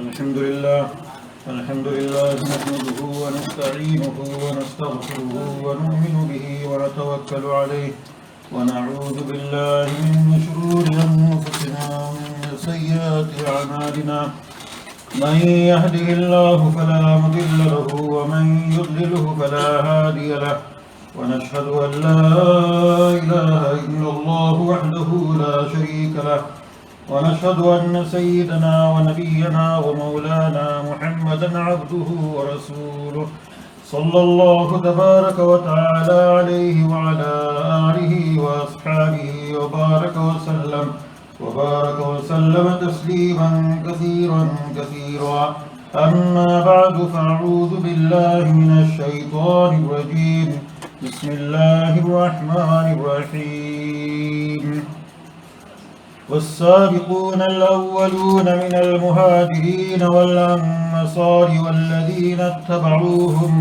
الحمد لله نحمده ونستعينه ونستغفره ونؤمن به ونتوكل عليه ونعوذ بالله من شرور أنفسنا ومن سيئات أعمالنا. من يهده الله فلا مضل له ومن يضلله فلا هادي له، ونشهد أن لا إله إلا الله وحده لا شريك له، ونشهد أن سيدنا ونبينا ومولانا محمدا عبده ورسوله صلى الله تبارك وتعالى عليه وعلى آله وأصحابه وبارك وسلم تسليما كثيرا. أما بعد، فأعوذ بالله من الشيطان الرجيم. بسم الله الرحمن الرحيم. والسابقون الأولون من المهاجرين والأنصار والذين اتبعوهم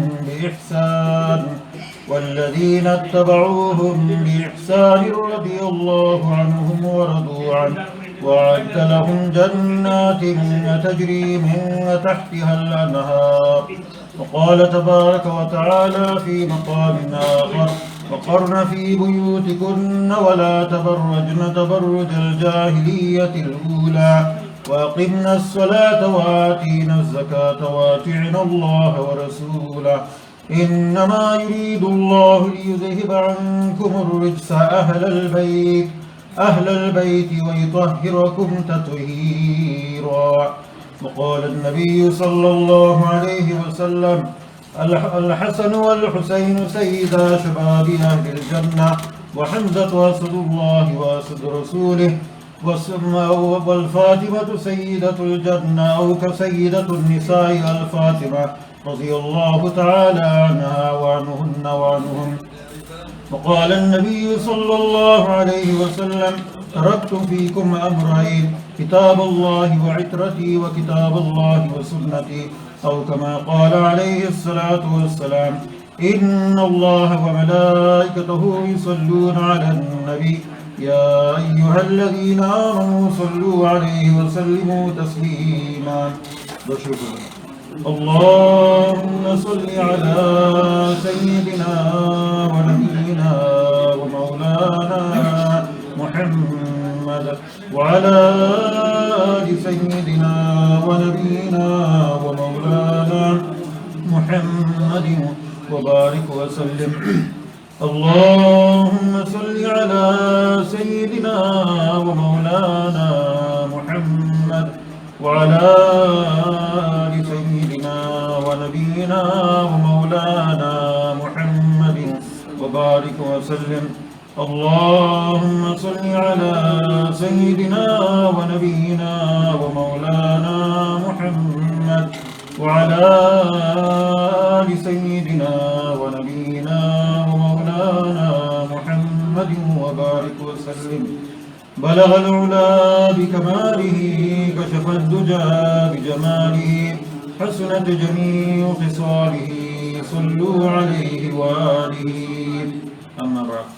بإحسان رضي الله عنهم ورضوا عنه، وأعد لهم جنات تجري من تحتها الأنهار. وقال تبارك وتعالى في مقام آخر: وقرن في بيوتكن ولا تبرجن تبرج الجاهلية الأولى، وأقمنا الصلاة وآتينا الزكاة وأطعنا الله ورسوله، إنما يريد الله ليذهب عنكم الرجس أهل البيت ويطهركم تطهيرا. وقال النبي صلى الله عليه وسلم: الحسن والحسين سيدا شباب أهل الجنة، وحمزة أسد الله وأسد رسوله، والفاطمة سيدة الجنة أو كسيدة النساء الفاطمة رضي الله تعالى عنها وعنهم. وقال النبي صلى الله عليه وسلم: تركت فيكم أمرين: كتاب الله وعترتي، وكتاب الله وسنتي، أو كما قال عليه الصلاة والسلام: إن الله وملائكته يصلون على النبي، يا أيها الذين آمنوا صلوا عليه وسلموا تسليما. اللهم صل على سيدنا ونبينا ومولانا محمد وعلى آل سيدنا ونبينا ومولانا محمد وبارك وسلم. اللهم صل على سيدنا ومولانا محمد وعلى آل سيدنا ونبينا ومولانا محمد وبارك وسلم. اللهم صل على سيدنا ونبينا ومولانا محمد وعلى آل سيدنا ونبينا ومولانا محمد وبارك وسلم. بلغ العلا بكماله، كشف الدجى بجماله، حسنت جميع خصاله، صلوا عليه وآله. أما بعد،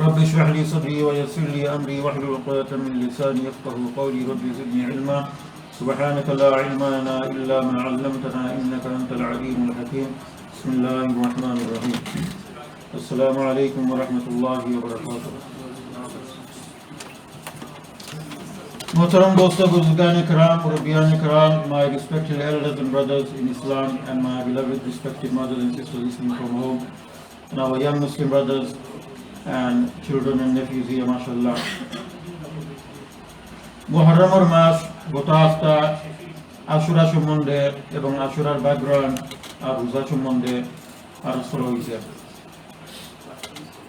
رب اشرح لي صدري ويسر لي أمري واحلل عقدة من لساني يفقهوا قولي. رب زدني علما، سبحانك لا علم لنا إلا ما علمتنا إنك أنت العليم الحكيم. بسم الله الرحمن الرحيم. السلام عليكم ورحمة الله وبركاته. Muhtaram dostlar, buzurgan-e kiram, murabbiyan-e kiram, my respected elders and brothers in Islam, and my beloved respected mothers and sisters listening from home, and our young Muslim brothers and children and nephews here, mashallah. Muharramar মাস গত হপ্তা আশুরা সম্বন্ধে এবং আশুরার background আর রোজা সম্বন্ধে আলোচনা হয়েছে।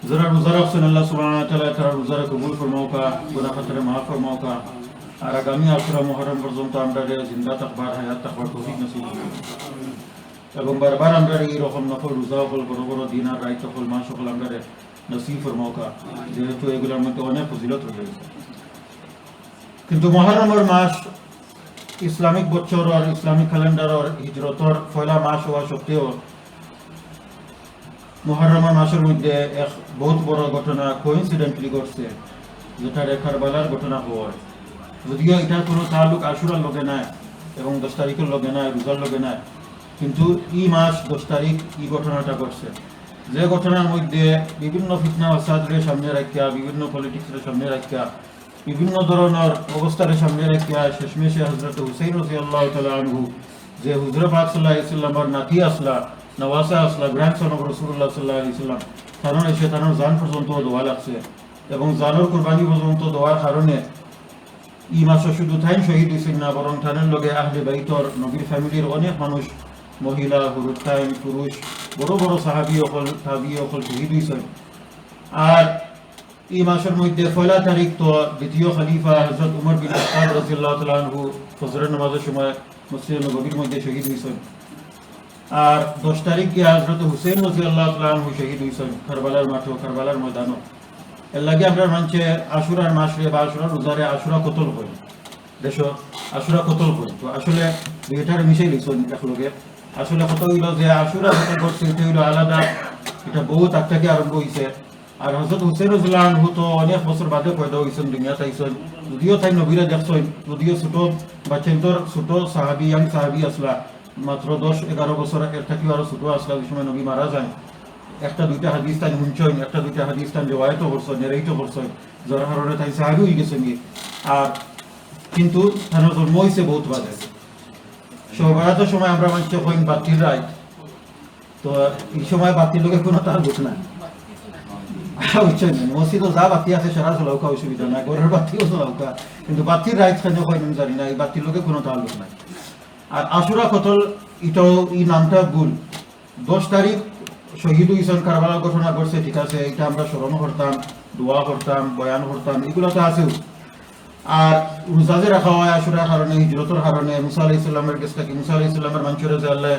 যারা রোজা রাখছেন, আল্লাহ সুবহানাহু ওয়া তাআলা তারা রোজা কবুল ফরমাওকা, গুনাহ খাতারে মাফ ফরমাওকা, আর আগামী আশুরা মুহররম পর্যন্ত আমরা জিন্দা থাকবার, হায়াত থাকবার তৌফিক নসিব করুন, এবং বারবার আমরা এই রকম নফল রোজা হল, বড় বড় দিন আর রাত হল, মাস হল আমরা নসিব ফরমাওকা, যেহেতু এগুলোর মধ্যে অনেক ফজিলত রয়েছে। কিন্তু মুহররমের মাস ইসলামিক বছর আর ইসলামিক ক্যালেন্ডার আর হিজরতর পয়লা মাস হওয়া সত্ত্বেও মুহররমের মাসের মধ্যে এক বহুত বড় ঘটনা কোইন্সিডেন্টলি ঘটছে, যেটা কারবালার ঘটনা হয়। যদিও এটার কোনো তাল্লুক আশুরার লগে নাই, এবং 10 তারিখের লগে নাই, রোজার লগে নাই, কিন্তু এই মাস 10 তারিখ এই ঘটনাটা ঘটছে, যে ঘটনার মধ্যে বিভিন্ন ফিতনা ফাসাদের সামনে রাখিয়া, বিভিন্ন পলিটিক্সের সামনে রাখিয়া, বিভিন্ন ধরনের অবস্থার সামনে রাখিয়া শেষমেশে হযরত হুসাইন রাদিয়াল্লাহু তাআলা আনহু, যে হুজুর পাক সাল্লাল্লাহু আলাইহি ওয়াসাল্লামের নাতি আসলা, নওয়াসা আসলা, গ্র্যান্ডসন অফ রাসূলুল্লাহ সাল্লাল্লাহু আলাইহি ওয়াসাল্লাম, তারপরে সে তার জান পর্যন্ত দোয়া লাগছে, এবং জানের কুরবানি পর্যন্ত দোয়ার কারণে এই মাসে শুধু তাই শহীদ হয়েছেন না, বরং তাদের লগে আহলে বাইতর নবীর ফ্যামিলির অনেক মানুষ, মহিলা, হুরুতাইন, পুরুষ, বড় বড় সাহাবী অকল, তাবী অকল শহীদ হয়েছেন। আর এই মাসের মধ্যে 1 তারিখ তো দ্বিতীয় খলিফা হযরত উমর বিন খাত্তাব রাদিয়াল্লাহু তাআলা আনহু ফজরের নামাজের সময় মসজিদে নববীর মধ্যে শহীদ হয়েছেন। আর 10 তারিখ গিয়ে হযরত হুসাইন রাদিয়াল্লাহু তাআলা আনহু শহীদ হয়েছেন কারবালার মাঠে, কারবালার ময়দানে। এর লাগে আমরা মানছে আশুরার মাসে বা আশুরার রোজারে আশুরা কতল করি, দেশ আশুরা কতল করি। তো আসলে দুইটার মিশাই লিখছেন একলগে। আসলে কত হইল যে আশুরা যেটা করছে এটা হইল আলাদা, এটা বহুত আগ থেকে আরম্ভ হয়েছে। আর হযরত হুসাইন রাদিয়াল্লাহু আনহু তো অনেক বছর বাদে পয়দা হয়েছেন, দুনিয়াতে আইছেন, যদিও তাই নবীরা দেখছেন, যদিও ছোট বাচ্চাদের ছোট সাহাবী, ইয়াং সাহাবী আসলা, মাত্র 10-11 বছর এর থেকেও আরো ছোট আসলা, ওই সময় নবী মারা যায়। একটা দুইটা হাদিস তাই শুনছেন, একটা দুইটা হাদিস তাই রিওয়ায়াতও করছেন, নেরেটও করছেন, যার কারণে তাই সাহাবী হয়ে গেছেন। আর কিন্তু তার জন্ম হয়েছে বহুত বাদে। সবাইতো সময় আমরা মানছি কইন বাতিল রাইট, তো এই সময় বাতিল লোকের কোনো তার বুঝ না, বুঝছেন? মসজিদও যা বাতি আছে সারা চলাউকা, অসুবিধা নাই, ঘরের বাতিও চলাউকা, কিন্তু বাতির রাইট কেন কইন আমি জানি না, এই বাতিল লোকের কোনো তাল্লুক নাই। আর আশুরা কতল এটাও এই নামটা ভুল। 10 তারিখ শহীদ হইছেন, কারবালার ঘটনা ঘটছে, ঠিক আছে, এটা আমরা স্মরণ করতাম, দোয়া করতাম, বয়ান করতাম, এগুলো তো আছেও। আর রোজা যে রাখা হয় আশুরার কারণে, হিজরতের কারণে, মুসা আলাইহিস সালামের কাছে কি, মুসা আলাইহিস সালামের মানুষের যে আল্লাহ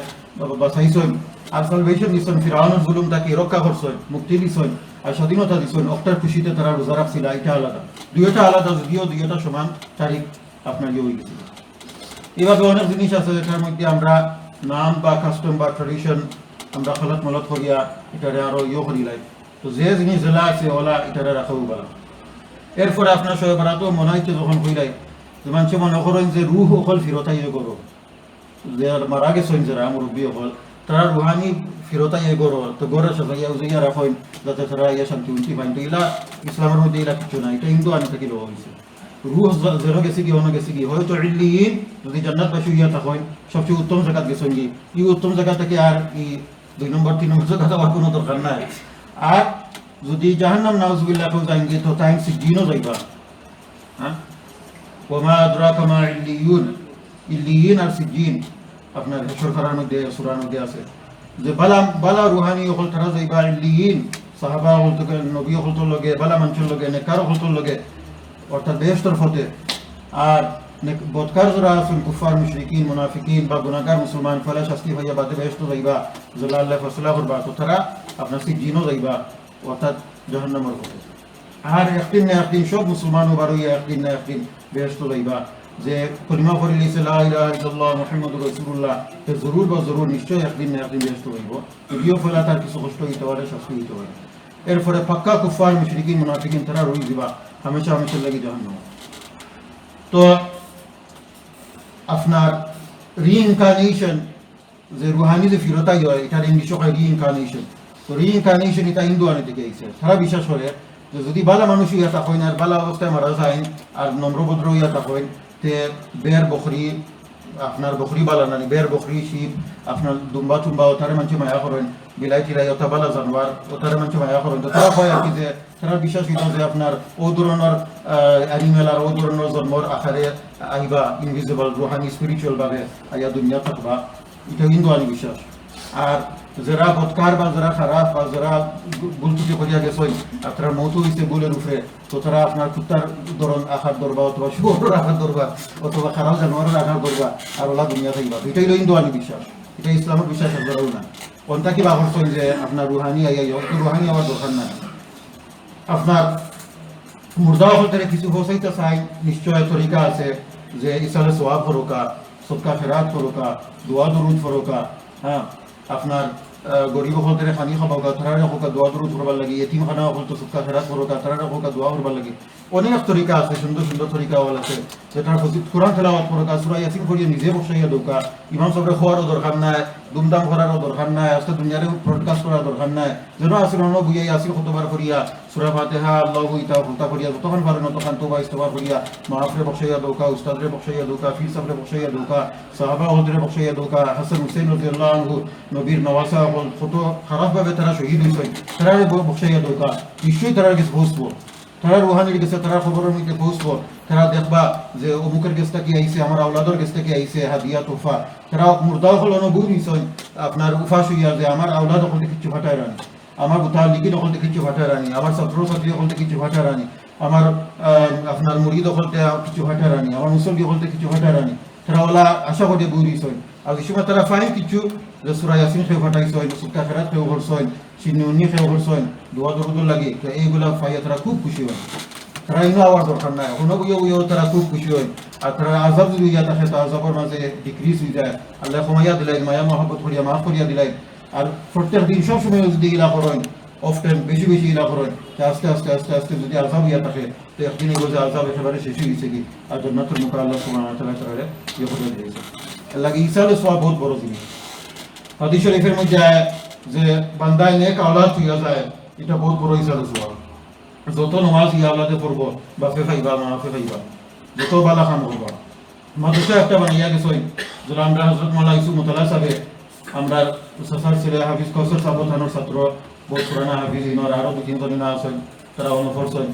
বাঁচাইছেন আর সালভেশন দিছেন, ফিরাউনের জুলুম তাকে রক্ষা করছেন, মুক্তি দিছেন আর স্বাধীনতা দিছেন, অক্টার খুশিতে তারা রোজা রাখছিল, এটা আলাদা। দুইটা আলাদা, যদিও দুইটা সমান তারিখ আপনার ইয়ে হয়ে গেছিল। এইভাবে অনেক জিনিস আছে যেটার মধ্যে আমরা নাম বা কাস্টম বা ট্রেডিশন আমরা খলত মলত করিয়া এটারে আরো ইয়ে করি লাই। তো যে জিনিস জেলা আছে ওলা এটারে রাখাও বলা। এরপরে আপনার সবাই বাড়াতেও মনে হচ্ছে যখন কইলাই যে মানুষ মনে করেন যে রুহ অকল ফিরতাই করো, যে মারা গেছেন যারা মুরব্বী অকল, তারা রুহানি ফিরতাই করো, তো গড়ে সাজাইয়া উজাইয়া রাখেন যাতে তারা ইয়া শান্তি উন্তি পাইন। তো এলা ইসলামের মধ্যে এলা কিছু না, এটা হিন্দু আনি থাকি লোক হয়েছে। রুহ যেন গেছে কি অন্য গেছে কি, হয়তো ইল্লিয়িন যদি জান্নাতবাসী হইয়া থাকেন, সবচেয়ে উত্তম জায়গাত গেছেন কি, এই উত্তম জায়গা থেকে আর এই 2 নম্বর 3 নম্বর জায়গা যাওয়ার কোনো দরকার নাই। আর যদি জাহান্নাম নাউজুবিল্লাহ কেউ যাইঙ্গে তো টাইম সিদ্দিনও যাইবা। হ্যাঁ, ওমা আদরাকা মা ইল্লিয়ুন, ইল্লিয়িন আর সিদ্দিন আপনার সরকারের মধ্যে সূরার মধ্যে আছে যে বালা বালা রুহানি হল তারা যাইবা ইল্লিয়িন, সাহাবা হল তো নবী হল তো লগে, বালা মানুষের লগে, নেকার হল তো লগে, অর্থাৎ বেহেশতের ফতে। আর বদকার যারা আছেন, কুফার, মুশরিকিন, মুনাফিকিন বা গুনাহগার মুসলমান, ফলে শাস্তি ভাইয়া বাদে বেহেশত যাইবা, যারা আল্লাহ ফয়সালা করবা, তো তারা আপনার সিদ্দিনও যাইবা, অর্থাৎ জাহান্নামের ফতে। আর একদিন না একদিন সব মুসলমান হবার হইয়া একদিন না একদিন বেহেশত যাইবা। যে কলিমা পড়িলে লা ইলাহা ইল্লাল্লাহ মুহাম্মাদুর রাসূলুল্লাহ, তে জরুর বা জরুর নিশ্চয় একদিন না একদিন বেহেশত হইব। যদিও ফলে তার কিছু কষ্ট হইতে পারে, শাস্তি হইতে পারে। এরপরে পাক্কা কুফার, মুশরিকিন, মুনাফিকিন তারা রই দিবা হামেশা হামেশা লাগি জাহান্নাম। তো আপনার রিইনকার্নেশন, যে রুহানি যে ফিরতাই হয়, এটার ইংলিশে হয় রিইনকার্নেশন। তো রিইনকার্নেশন এটা হিন্দু আনি থেকে আইছে। তারা বিশ্বাস করে যে যদি বালা মানুষ ইয়া থাকেন আর বালা অবস্থায় মারা যায় আর নম্রভদ্র ইয়া থাকেন, তে বের বকরি, আপনার বকরি বালা নানি, বের বকরি শিব, আপনার দুম্বা টুম্বা ওটারে মানুষ মায়া করেন, বিলাই টিলাই ওটা বালা জানোয়ার ওটারে মানুষ মায়া করেন। তো তারা হয় আর কি যে তারা বিশ্বাস হইত যে আপনার ও ধরনের অ্যানিমেল আর ও ধরনের জন্মর আকারে আইবা, ইনভিজিবল রুহানি স্পিরিচুয়াল ভাবে আইয়া দুনিয়া থাকবা, এটা কিন্তু আনি বিশ্বাস। আর যারা বদকার বা যারা খারাপ বা যারা গুলটুটি করিয়া গেছেন, আপনার মৌত হয়েছে গুলের উপরে, তো তারা আপনার কুত্তার ধরন আঘাত ধরবা, অথবা শুয়োরের আঘাত ধরবা, অথবা খারাপ জানোয়ারের আঘাত ধরবা, আর ওলা দুনিয়া থাকবা। এটাই কিন্তু আনি বিশ্বাস, এটা ইসলামের বিশ্বাস একবারও না। কোনটা কিবা করছেন যে আপনার রুহানি আইয়াই, রুহানি হওয়ার দরকার নাই। আপনার মুর্দা হতে কিছু বসাইতে চাই, নিশ্চয় তরিকা আছে যে ইসালে সোয়াব ফরোকা, সবকা ফেরাত ফরোকা, দোয়া দরুদ ফরোকা, হ্যাঁ, আপনার গরিব হলতে খানি খাবাওকা তারা হোকা দোয়া দরুদ করবার লাগে এতিম খানা হলতো সুক্কা খেরাত করোকা তারা হোকা দোয়া করবার লাগে অনেক তরিকা আছে সুন্দর সুন্দর তরিকা ওয়াল আছে যেটার কোরআন তেলাওয়াত করোকা সূরা ইয়াসিন পড়িয়ে নিজে বসাইয়া দৌকা ইমাম সাহেবের খোয়ারও দরকার নাই দুমদাম করারও দরকার নাই আজকে দুনিয়ারে ব্রডকাস্ট করার দরকার নাই যেন আসিল অন্য বুঝিয়া আসিল কতবার করিয়া সূরা ফাতিহা আল্লাহু ইতা ফুলতা করিয়া যতক্ষণ পারেন ততক্ষণ তোবা ইস্তেগফার করিয়া মাহফিলে বসাইয়া দৌকা উস্তাদরে বসাইয়া দৌকা ফির সাহেবরে বসাইয়া দৌকা সাহাবা হযরতে বসাইয়া দৌকা হাসান হুসাইন রাদিয়াল্লাহু আনহু নবীর নওয়াসা হল কত খারাপভাবে তারা শহীদ হয়েছে তারা বসাইয়া দৌকা নিশ্চয়ই তারা কিছু বুঝবো তারা রুহানির কাছে তারা খবরের মধ্যে পৌঁছবো তারা দেখবা যে অমুকের গেছটা কি আইছে আমার আওলাদর গেছটা কি আইছে হাদিয়া তোফা তারা মুর্দাও হল অনুভব নিশ্চয় আপনার উফাস হইয়া যে আমার আওলাদ হলতে কিছু ফাটায় রানি আমার উতার লিখিত হলতে কিছু ফাটায় রানি আমার ছাত্র ছাত্রী হলতে কিছু ফাটায় রানি আমার আপনার মুরিদ হলতে কিছু ফাটায় রানি আমার মুসল্লি হলতে কিছু ফাটায় রানি তারা ওলা আশা করে বই নিশ্চয় আর এই সময় তারা ফাইন কিছু যে সূরা ইয়াসিন খেয়ে ফাটাইছয় সুক্কা খেরাত খেয়ে করছয় সিন্নি খেয়ে করছয় দোয়া দরুদ লাগে তো এইগুলা ফাইয়া তারা খুব খুশি হয় তারা ইনো আওয়ার দরকার নাই কোনো বুঝেও তারা খুব খুশি হয় আর তারা আজাব যদি ইয়া থাকে তো আজাবের মাঝে ডিক্রিজ হয়ে যায় আল্লাহ ক্ষমাইয়া দিলাই মায়া মহব্বত করিয়া মাফ করিয়া দিলাই আর প্রত্যেক দিন সব সময় যদি ইলা করেন অফ টাইম বেশি বেশি ইলা করেন আস্তে আস্তে আস্তে আস্তে যদি আজাব ইয়া থাকে তো একদিন এগুলো যে আজাব একেবারে শেষ হয়ে গেছে কি আর জান্নাতুল মুকা আল্লাহ সুবহানাহু ওয়া তাআলা তাআলা ইয়ে করে দিয়েছে লাগে ইসালে সওয়াব বহুত বড় জিনিস হাদিস শরীফের মধ্যে যে বান্দায় নেক আওলাদ হইয়া যায় এটা বহুত বড় ইসালে সওয়াব যত নামাজ ইয়া আওলাদে পড়ব বাপে খাইবা মাফে খাইবা যত বালা কাম করবা মাদ্রাসা একটা বানাইয়া গেছই যেটা আমরা হযরত মাওলানা ইউসুফ মুতালা সাহেব আমরা সসার ছেলে হাফিজ কৌসর সাহেব থানোর ছাত্র বহুত পুরানা হাফিজ ইনর আরো দু তিন জন আছেন তারা অনুফরছেন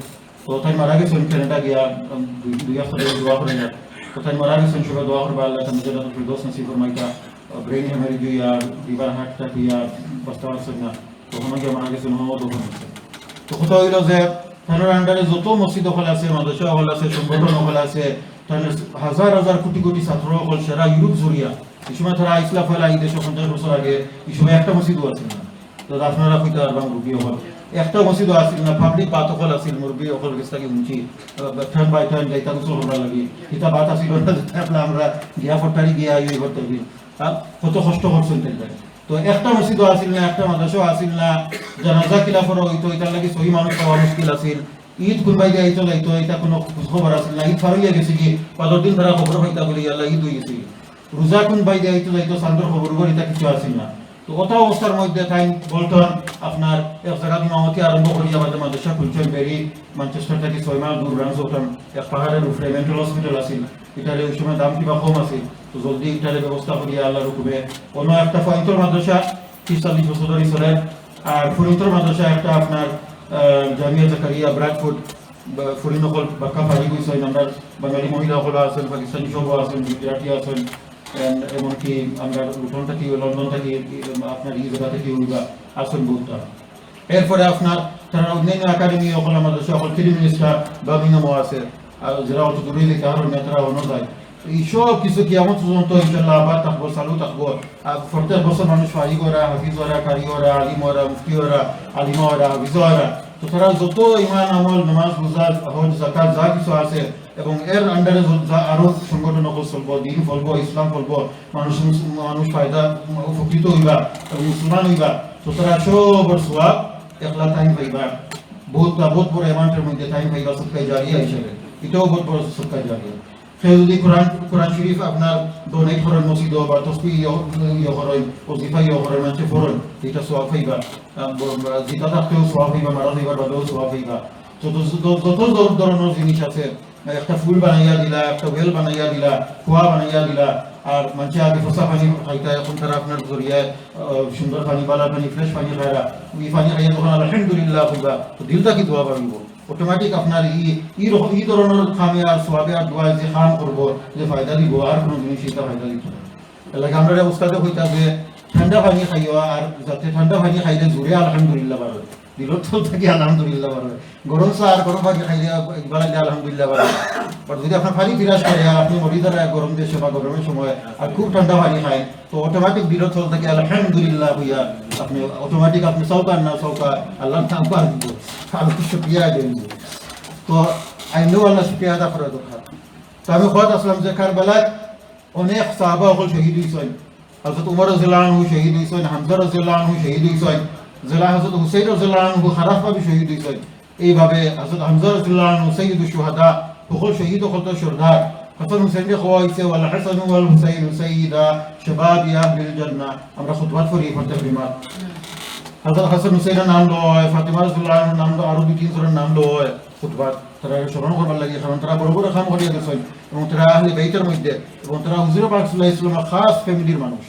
তো তাই মারা গেছেন কানাডা গিয়া দুই আসলে দোয়া করেন তো তাই মারা গেছেন সবাই দোয়া করবা আল্লাহ তাআলা জান্নাতুল ফিরদৌস নসিব ফরমাইতা ব্রেন হেমারেজ ইয়া লিভার হার্ট অ্যাটাক ইয়া বাস্তা আছে না তো ওখানে মারা গেছেন মোহাম্মদ ওখানে তো কথা হইল যে তার আন্ডারে যত মসজিদ হল আছে মাদ্রাসা হল আছে সংগঠন হল আছে তার হাজার হাজার কোটি কোটি ছাত্র হল সারা ইউরোপ জড়িয়া এই সময় তারা ইসলাম ফেলা এই দেশে 50 বছর আগে এই সময় একটা মসজিদও আছে না তো আপনারা কইতে পারবেন মুরব্বী হল একটা মসজিদও আছে না পাবলিক বাত হল আছে মুরব্বী হল গেছটাকে উঁচি টান বাই টান যাইতা গোসল হবার লাগি এটা বাত আসিল না আমরা গিয়া ফটারি গিয়া ইয়ে করতে গিয়ে কত কষ্ট করছেন তাই তো একটা মসজিদও আসিল না একটা মাদ্রাসাও আসিল না জানাজা খিলাফর হইতো এটার লাগি সহি মানুষ পাওয়া মুশকিল আছিল ঈদ কুরবাই দিয়ে আইতো যাইতো এটা কোনো খবর আসিল না ঈদ ফারুইয়া গেছে কি 15 দিন তারা খবর হইতা বলি আল্লাহ ঈদ হয়ে গেছে রোজা কুরবাই দিয়ে আইতো যাইতো সান্দর খবর এটা কিছু আসিল না তো ওটা অবস্থার মধ্যে তাই বলতেন আপনার এক জায়গা ইমামতি আরম্ভ করিয়া আমাদের মাদ্রাসা খুলছেন বেরি ম্যানচেস্টার থেকে 6 মাইল দূর ব্রাঞ্চ ওঠান এক পাহাড়ের উপরে মেন্টাল হসপিটাল আছিল এটার ওই সময় দাম কিবা কম আছিল তো জলদি এটার ব্যবস্থা করিয়া আল্লাহর হুকুমে অন্য একটা ফরিন্তর মাদ্রাসা 40 বছর ধরে চলে আর ফরিন্তর মাদ্রাসা একটা আপনার জামিয়া জাকারিয়া ব্র্যাডফোর্ড ফরিনকল বাক্কা পাড়ি গেছে আমরা বাঙালি মহিলা হল আছেন পাকিস্তানি সব আছেন গুজরাটি আছেন এমনকি আমরা লুটন থাকি লন্ডন থাকি আপনার এই জায়গা থেকে আছেন বহুটা এরপরে আপনার তারা অন্যান্য একাডেমি হল আমাদের সকল ফিল্ম মিনিস্টার বার্মিংহামও আছে আর যারা অত দূরে থেকে আরো নেতারা অন্য যায় এইসব কিছু কি এমন পর্যন্ত ইনশাল্লাহ আবার থাকবো চালু থাকবো আর প্রত্যেক বছর মানুষ ফারিগরা হাফিজরা কারিগরা আলিমরা মুফতিরা আলিমরা হাফিজরা তো তারা যত ইমান আমল নামাজ রোজা হজ যাকাত যা কিছু আছে এবং এর আন্ডারে আরো সংগঠন চলবো দিন ফলবো ইসলাম ফলবো মানুষ মানুষ ফায়দা উপকৃত হইবা এবং মুসলমান হইবা তো তারা সবর সোয়াব একলা টাইম পাইবা বহুত বড় অ্যামাউন্টের মধ্যে টাইম পাইবা সদকায়ে জারিয়া হিসেবে এটাও বহুত বড় সদকায়ে জারিয়া সেই যদি কোরআন শরীফ আপনার ডোনেট করেন মসজিদ বা তসবিহ ইয়ে করেন ওজিফা ইয়ে করেন মানুষে পড়েন এটা সোয়াব হইবা জিতা থাকতেও সোয়াব হইবা মারা হইবার বাদেও সোয়াব হইবা যত ধরনের জিনিস আছে একটা ফুল বানাইয়া দিলা একটা ওয়েল বানাইয়া দিলা কুয়া বানাইয়া দিলা আর মানুষে আগে ফসা পানি খাইতা এখন তারা আপনার জরিয়ায় সুন্দর পানি বালা পানি ফ্রেশ পানি খাইরা ওই পানি খাইয়া তখন আলহামদুলিল্লাহ হইবা তো দিলটা কি দোয়া পাবিব অটোমেটিক আপনার এই ধরনের খামে আর সোয়াবে আর দোয়া যে খাম করবো যে ফায়দা দিব আর কোনো জিনিস এটা ফায়দা দিত না এলাকা আমরা অবস্থাতে হইতা যে ঠান্ডা পানি খাইও আর যাতে ঠান্ডা পানি খাইলে জোরে আলহামদুলিল্লাহ বাড়ে দিলত থাকি আলহামদুলিল্লাহ বাড়ে গরম চা আর গরম পানি খাইলে বাড়াইলে আলহামদুলিল্লাহ বাড়ে বাট যদি আপনার পানি বিরাজ করে আর আপনি মরিদার গরম দেশে বা গরমের সময় আর খুব ঠান্ডা পানি খায় তো অটোমেটিক দিলত থাকে আলহামদুলিল্লাহ হইয়া আপনি অটোমেটিক আপনি চৌকা না চৌকা আল্লাহ নাম পার দিব আল্লাহ শুক্রিয়া দেন তো আইনেও আল্লাহ শুক্রিয়া আদা করা দরকার তো আমি খোয়াত আসলাম যে কারবালায় অনেক সাহাবা সকল শহীদ হয়েছেন হযরত উমর রাদিয়াল্লাহু আনহু শহীদ হইছেন, হামজা রাদিয়াল্লাহু আনহু শহীদ হইছেন, জেলা হযরত হুসাইন রাদিয়াল্লাহু আনহু খারাপভাবে শহীদ হইছেন। এইভাবে হযরত হামজা রাদিয়াল্লাহু আনহু সাইয়্যিদুশ শুহাদা, সকল শহীদ সকল সর্দার হাসান হুসাইনকে খোয়া হয়েছে, ওয়াল হাসান ওয়াল হুসাইন সাইয়্যিদা শাবাবি আহলিল জান্নাহ। আমরা খুতবা করি ফতে বিমাত হযরত হাসান হুসাইনের নাম লয়, ফাতেমা রাদিয়াল্লাহু আনহার নাম লয়, আরো দুই তিন জনের নাম লয় খুতবা। তারা স্মরণ করবার লাগে, কারণ তারা বড় বড় কাম করিয়া গেছেন এবং তারা আহলে বাইতের মধ্যে এবং তারা হুজুর পাক সাল্লাল্লাহু আলাইহি ওয়াসাল্লামের খাস ফ্যামিলির মানুষ।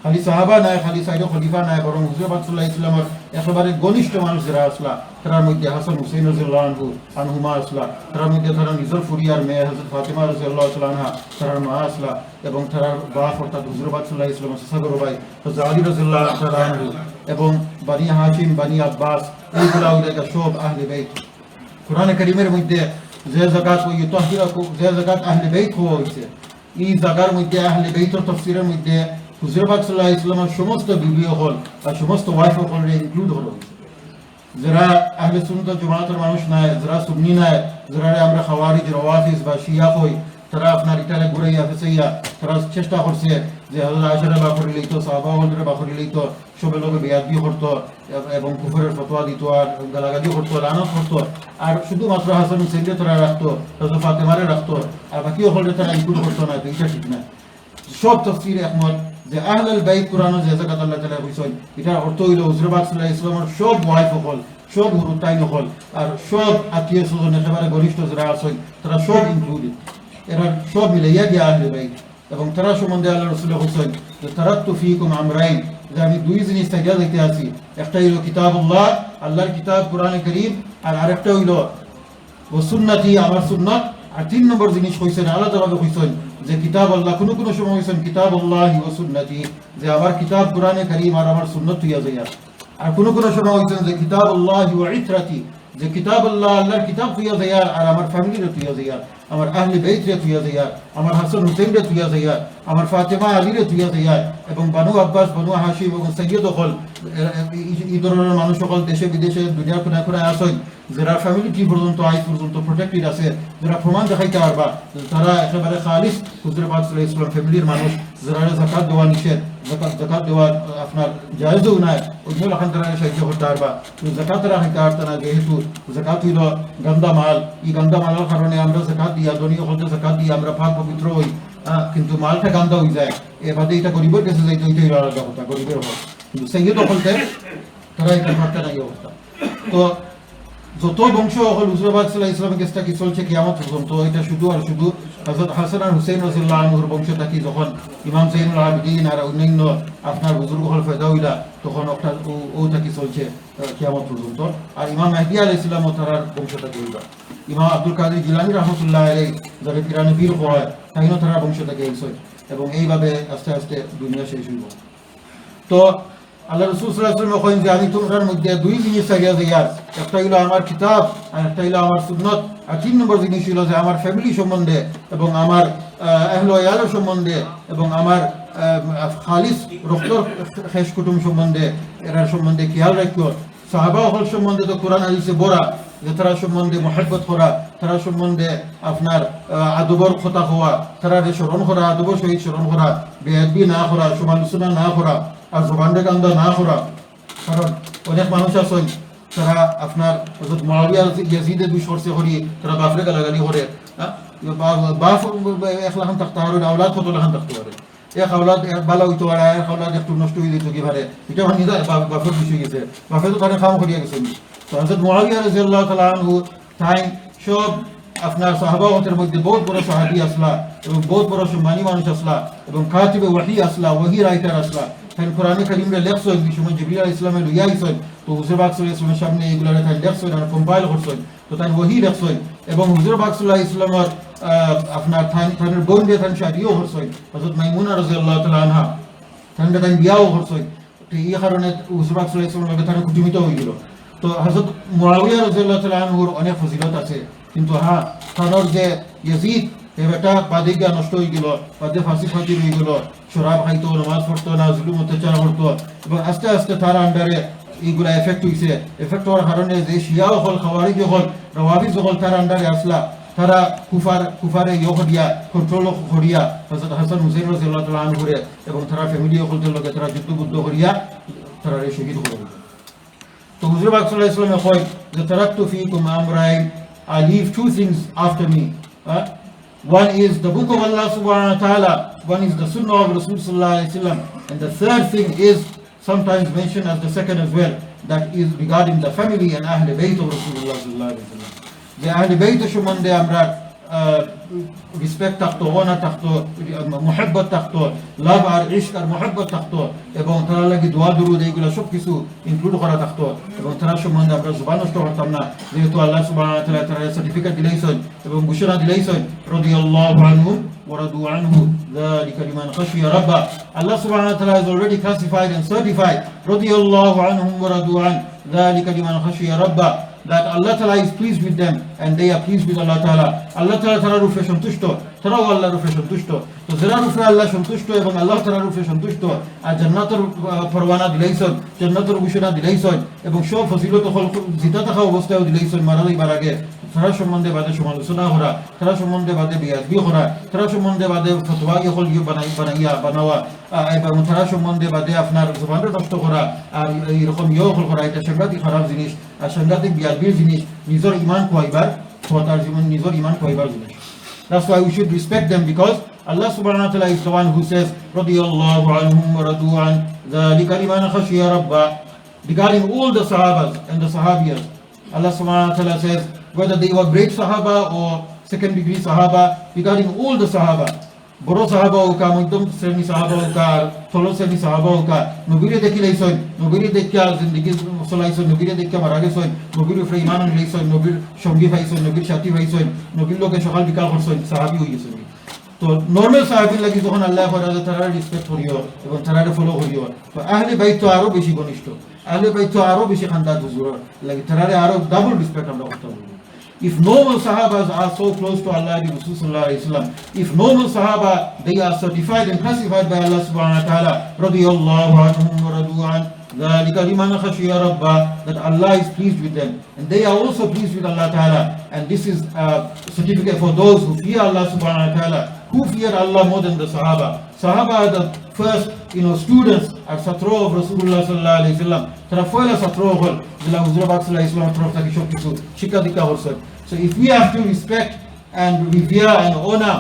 খালি সাহাবা নাই, খালি সাইড খলিফা নাই, বরং হুজুর পাক সাল্লাল্লাহু আলাইহি ওয়াসাল্লামের একেবারে ঘনিষ্ঠ মানুষ যারা আসলা, তার মধ্যে হাসান হুসাইন রাদিয়াল্লাহু আনহুমা আসলা, তার মধ্যে তারা নিজের ফুরিয়ার মেয়ে হযরত ফাতেমা রাদিয়াল্লাহু তাআলা আনহা তার মা আসলা, এবং তার বাপ অর্থাৎ হুজুর পাক সাল্লাল্লাহু আলাইহি ওয়াসাল্লামের সাসাগর ভাই হযরত আলী রাদিয়াল্লাহু তাআলা আনহু, এবং বানি হাশিম, বানি আব্বাস, এইগুলা ওইটা সব আহলে বাইত। কোরআনে কারীমের মধ্যে যে যাকাত ওই তাহহিরাকু, যে যাকাত আহলে বাইত হওয়া হয়েছে, এই জায়গার মধ্যে আহলে বাইতের তাফসীরের মধ্যে হুজুর পাক সাল্লাল্লাহু আলাইহি ওয়াসাল্লামের সমস্ত বিবি হল আর সমস্ত ওয়াইফ হল ইনক্লুড হলো। যারা আহলে সুন্নাত জামাতের মানুষ নাই, যারা সুন্নি নাই, যারা আমরা খাওয়ারিজ রাওয়াফিজ বা শিয়া কই, তারা আপনার ইটালে ঘুরে আসেইয়া তারা চেষ্টা করছে যে হযরত আয়েশা বা করে লইতো, সাহাবা হলরে বা করে লইতো, সবে লোকে বেয়াদবি করতো এবং কুফরের ফতোয়া দিত আর গালাগালি করতো, লানত করতো, আর শুধুমাত্র হাসান হুসাইনকে তারা রাখতো, হযরত ফাতেমারে রাখতো, আর বাকি হলরে তারা ইনক্লুড করতো না। এটা ঠিক না। সব তাফসীর একমত যে আহলুল বাইত কোরআনে যে জায়গা আল্লাহ তাআলা কইছেন, এটা অর্থ হইল হুজুর পাক সাল্লাল্লাহু আলাইহি ওয়াসাল্লামের সব ওয়াইফ হল, সব হুরুতাইন হল, আর সব আত্মীয় স্বজন একেবারে ঘনিষ্ঠ যারা আছেন তারা সব ইনক্লুডেড। এরা সব মিলাইয়া গিয়া আহলে বাইত। এবং তারা সম্বন্ধে আল্লাহ রাসূল কইছেন যে তারাকতু ফীকুম আমরাইন, যে আমি দুই জিনিস তাইয়া যাইতে আছি, একটা হইল কিতাবুল্লাহ, আল্লাহর কিতাব কোরআনে কারীম, আর আরেকটা হইল ওয়া সুন্নতি, আমার সুন্নাত। আর তিন নম্বর জিনিস কইছেন আলাদাভাবে কইছেন যে কিতাব আল্লাহ, কোনো কোনো সময় কইছেন কিতাবুল্লাহি ওয়া সুন্নতি, যে আমার কিতাব কোরআনে কারীম আর আমার সুন্নাত হইয়া যায়। আর কোনো কোনো সময় কইছেন যে কিতাবুল্লাহি ওয়া ইতরাতি, যে কিতাব আল্লাহ, আল্লাহর কিতাব হইয়া যায় আর আমার ফ্যামিলির হইয়া যায়, আমার আহলে বাইতের হইয়া যায়, আমার হাসান হুসাইনের হইয়া যায়, আমার ফাতেমা আলীর হইয়া যায়, এবং বানু আব্বাস, বানু হাশিম এবং সৈয়দ হল এই ধরনের মানুষ সকল দেশে বিদেশে দুনিয়ার কোনায় কোনায় আসেন, যারা ফ্যামিলি কি পর্যন্ত আজ পর্যন্ত প্রোটেক্টেড আছে, যারা প্রমাণ দেখাইতে পারবা তারা একেবারে খালিস হুজুর পাক সাল্লাল্লাহু আলাইহি ওয়াসাল্লাম ফ্যামিলির মানুষ, যারা যাকাত দেওয়া নিষেধ, যাকাত দেওয়া আপনার জায়েজও নাই, ওইগুলো এখন তারা সাহায্য করতে পারবা। যাকাত তারা খাইতে পারত না, যেহেতু যাকাত হইল গান্দা মাল, এই গান্দা মালের কারণে আমরা যাকাত দিয়া ধনী হলতে যাকাত দিয়ে আমরা পাক পবিত্র হই, কিন্তু মালটা গান্দা হয়ে যায়, এবারে এটা গরিবের কাছে যাইতে হইতে হইল আলাদা কথা, গরিবের হল, কিন্তু সৈয়দ হলতে তারা এটা পারতে না এই অবস্থা। তো যত বংশ হল হুজুর পাক সাল্লাল্লাহু আলাইহি ওয়াসাল্লামের কাছে কি চলছে কিয়ামত পর্যন্ত, এটা শুধু আর শুধু হযরত হাসান আর হুসাইন রাদিয়াল্লাহু আনহুর বংশ থাকি, যখন ইমাম যাইনুল আবেদিন আর অন্যান্য আপনার বুজুর্গ হল পয়দা হইলা, তখন একটা ও থাকি চলছে কিয়ামত পর্যন্ত। আর ইমাম মেহদী আলাইহিস সালাম ও তার বংশ থাকি হইবা, ইমাম আব্দুল কাদের জিলানী রাহমাতুল্লাহ আলাইহি যারা পিরানে বীর হয় তাইনো তার বংশ থাকি হইছে, এবং এইভাবে আস্তে আস্তে দুনিয়া শেষ হইব। তো আল্লাহ রাসূল সাল্লাল্লাহু আলাইহি ওয়াসাল্লাম কইন যে আমি তোমার মধ্যে দুই জিনিস চাইয়া যাই, একটা হইল আমার কিতাব আর একটা হইল আমার সুন্নাত, আর তিন নম্বর জিনিস হইল যে আমার ফ্যামিলি সম্বন্ধে এবং আমার আহলে ওয়াল সম্বন্ধে এবং আমার খালিস রক্তর শেষ কুটুম সম্বন্ধে, এরা সম্বন্ধে খেয়াল রাখো। সাহাবা হল সম্বন্ধে তো কোরআন হাদিসে বলা যে তারা সম্বন্ধে মহব্বত করা, তারা সম্বন্ধে আপনার আদবর কথা হওয়া, তারা স্মরণ করা, আদবর সহিত স্মরণ করা, বেয়াদবি না করা, সমালোচনা না করা, আর জবানরে কান্দা না করা। কারণ অনেক মানুষ আছেন তারা আপনার হযরত মুআবিয়া ইয়াজিদের দুশরসে করি, তারা বাপরে গালাগালি করে, বাপ একলাখান থাকতে পারে, আওলাদ কত লাখান থাকতে পারে, এক আওলাদ ভালো হইতে পারে, এক আওলাদ একটু নষ্ট হয়ে যেত কি পারে, এটা মানে বাপের বিষয় গেছে, বাপে তো তারা কাম করিয়া গেছেন। তো হযরত মুআবিয়া রাদিয়াল্লাহু তাআলা আনহু তাই সব আপনার সাহাবাদের মধ্যে বহুত বড় সাহাবী আসলা এবং বহুত বড় সম্মানী মানুষ আসলা এবং কাতিবে ওয়াহি আসলা, ওয়াহি রাইটার আসলা। তাই কোরআনে কারীমে লেখছেন, এই সময় জিবরিল আলাইহিস সালামে লইয়া আইছেন, তো হুজুর পাক সাল্লাল্লাহু আলাইহি ওয়াসাল্লামের সামনে এগুলা তাই লেখছেন আর কম্পাইল করছেন, তো তাই ওয়াহি লেখছেন, এবং হুজুর পাক সাল্লাল্লাহু আলাইহি ওয়াসাল্লামের আপনার থানের বোন দিয়ে থান শাদিও করছেন, হযরত মাইমুনা রাদিয়াল্লাহু তাআলা আনহা থানটা তাই বিয়াও করছেন। তো এই কারণে হুজুর পাক সাল্লাল্লাহু আলাইহি ওয়াসাল্লামের থানে কুটুমিত হয়ে গেল। তো হযরত মুআবিয়া রাদিয়াল্লাহু তাআলা আনহুর অনেক ফজিলত আছে, কিন্তু হ্যাঁ তার যে ইয়াজিদ এটা বাদে গিয়া নষ্ট হয়ে গেল, বাদে ফাঁসি ফাঁসি হয়ে গেল, শরাব খাইতো, নামাজ পড়তো না, জুলুম অত্যাচার করতো, এবং আস্তে আস্তে তার আন্ডারে এইগুলা এফেক্ট হয়েছে। এফেক্ট হওয়ার কারণে যে শিয়া হল, খাওয়ারিজ হল, রাওয়াফিজ হল তার আন্ডারে আসলা, তারা কুফারে ইয়া কন্ট্রোল করিয়া হযরত হাসান হুসাইন রাদিয়াল্লাহু তাআলা আনহুরে এবং তারা ফ্যামিলি হলতে লগে তারা যুদ্ধ করিয়া তারা শহীদ হলো। তো হুজুর পাক সাল্লাল্লাহু আলাইহি ওয়াসাল্লাম কয় যে তারাকতু ফীকুম আমরাইন, I leave two things after me. One is the book of Allah subhanahu wa ta'ala, one is the sunnah of Rasul sallallahu alayhi wa sallam, and the third thing is sometimes mentioned as the second as well, that is regarding the family and Ahl Bayt of Rasulullah sallallahu alayhi wa sallam. The Ahl Bayt সম্বন্ধে আমরা respect থাকতো, honour থাকতো, মোহাব্বত থাকতো, লাভ আর ইশক আর মোহাব্বত থাকতো, এবং তারা লাগি দোয়া দুরুদ এইগুলো সব কিছু ইনক্লুড করা থাকতো, এবং তারা সম্বন্ধে আমরা জবান নষ্ট করতাম না, যেহেতু আল্লাহ সুবহানাহু ওয়া তাআলা তারা সার্টিফিকেট দিলেইছেন এবং ঘোষণা দিলেইছেন রাদিয়াল্লাহু আনহু ওয়া রাদু আনহু যালিকা লিমান খাশিয়া রাব্বা। আল্লাহ সুবহানাহু ওয়া তাআলা has already classified and certified রাদিয়াল্লাহু আনহু ওয়া রাদু আন যালিকা লিমান Khashia রাব্বা, that Allah Ta'ala is pleased with them and they are pleased with Allah Ta'ala. Allah Ta'ala তারা রূপে সন্তুষ্ট, তারাও আল্লাহর রূপে সন্তুষ্ট। তো যারা রূপে আল্লাহ সন্তুষ্ট এবং আল্লাহ তাআলার রূপে সন্তুষ্ট আর জান্নাতের পরওয়ানা দিলেইছেন, জান্নাতের ঘোষণা দিলেইছেন এবং সব ফজিলত জিতা থাকা অবস্থায়ও দিলেইছেন মারার আগে, তারা সম্বন্ধে বাদে সমালোচনা করা, তারা সম্বন্ধে বাদে বেয়াদবি করা, তারা সম্বন্ধে বাদে ফতোয়া বানাওয়া এবং তারা সম্বন্ধে বাদে আপনার জবানটা নষ্ট করা আর এরকম করা, এটা সাংঘাতিক খারাপ জিনিস আর সাংঘাতিক বেয়াদবির জিনিস, নিজের ইমান খোয়াইবার তার জীবন নিজের ইমান খোয়াইবার জিনিস। That's why we should respect them, because Allah subhanahu wa ta'ala is the one who says radiyallahu anhum wa radu an dhalika liman khashiya rabba, regarding all the sahabas and the sahabiyas. Allah subhanahu wa ta'ala says whether they were great sahaba or second degree sahaba, regarding all the sahaba, বড় সাহাবা হোক, মধ্যম শ্রেণী সাহাবা হোক, আর স্থল শ্রেণী সাহাবা হোক, নবীরে দেখিলেইছেন, নবীরে দেখিয়া জিন্দগি চলাইছেন, নবীরে দেখিয়া মারা গেছেন, নবীর উপরে ইমান আনলেইছেন, নবীর সঙ্গী পাইছেন, নবীর সাথী পাইছেন, নবীর লোকে সকাল বিকাল করছেন, সাহাবি হয়ে গেছেন। তো নর্মাল সাহাবির লাগি যখন আল্লাহ করা তারা রেসপেক্ট করিও এবং তারা ফলো করিও, তো আহলে বাইত তো আরো বেশি ঘনিষ্ঠ, আহলে বাইত তো আরো বেশি খানদান হুজুর লাগি তারা আরো ডাবল রেসপেক্ট আমরা করতে হবে। If normal Sahabas are so close to Allah and Rasul sallallahu alayhi wa sallam, if normal Sahaba, they are certified and classified by Allah subhanahu wa ta'ala, radiyallahu anhum wa radu an, dhalika liman khashiya rabba, that Allah is pleased with them, and they are also pleased with Allah ta'ala, and this is a certificate for those who fear Allah subhanahu wa ta'ala, who fear Allah more than the Sahaba. Sahaba are the first, students at Satro of Rasulullah sallallahu alayhi wa sallam. Tara foila Satro hol, jila Huzur Pak sallallahu alayhi wa sallam profta ki shok kisu, shika dika horse. So if we have to respect and revere and honor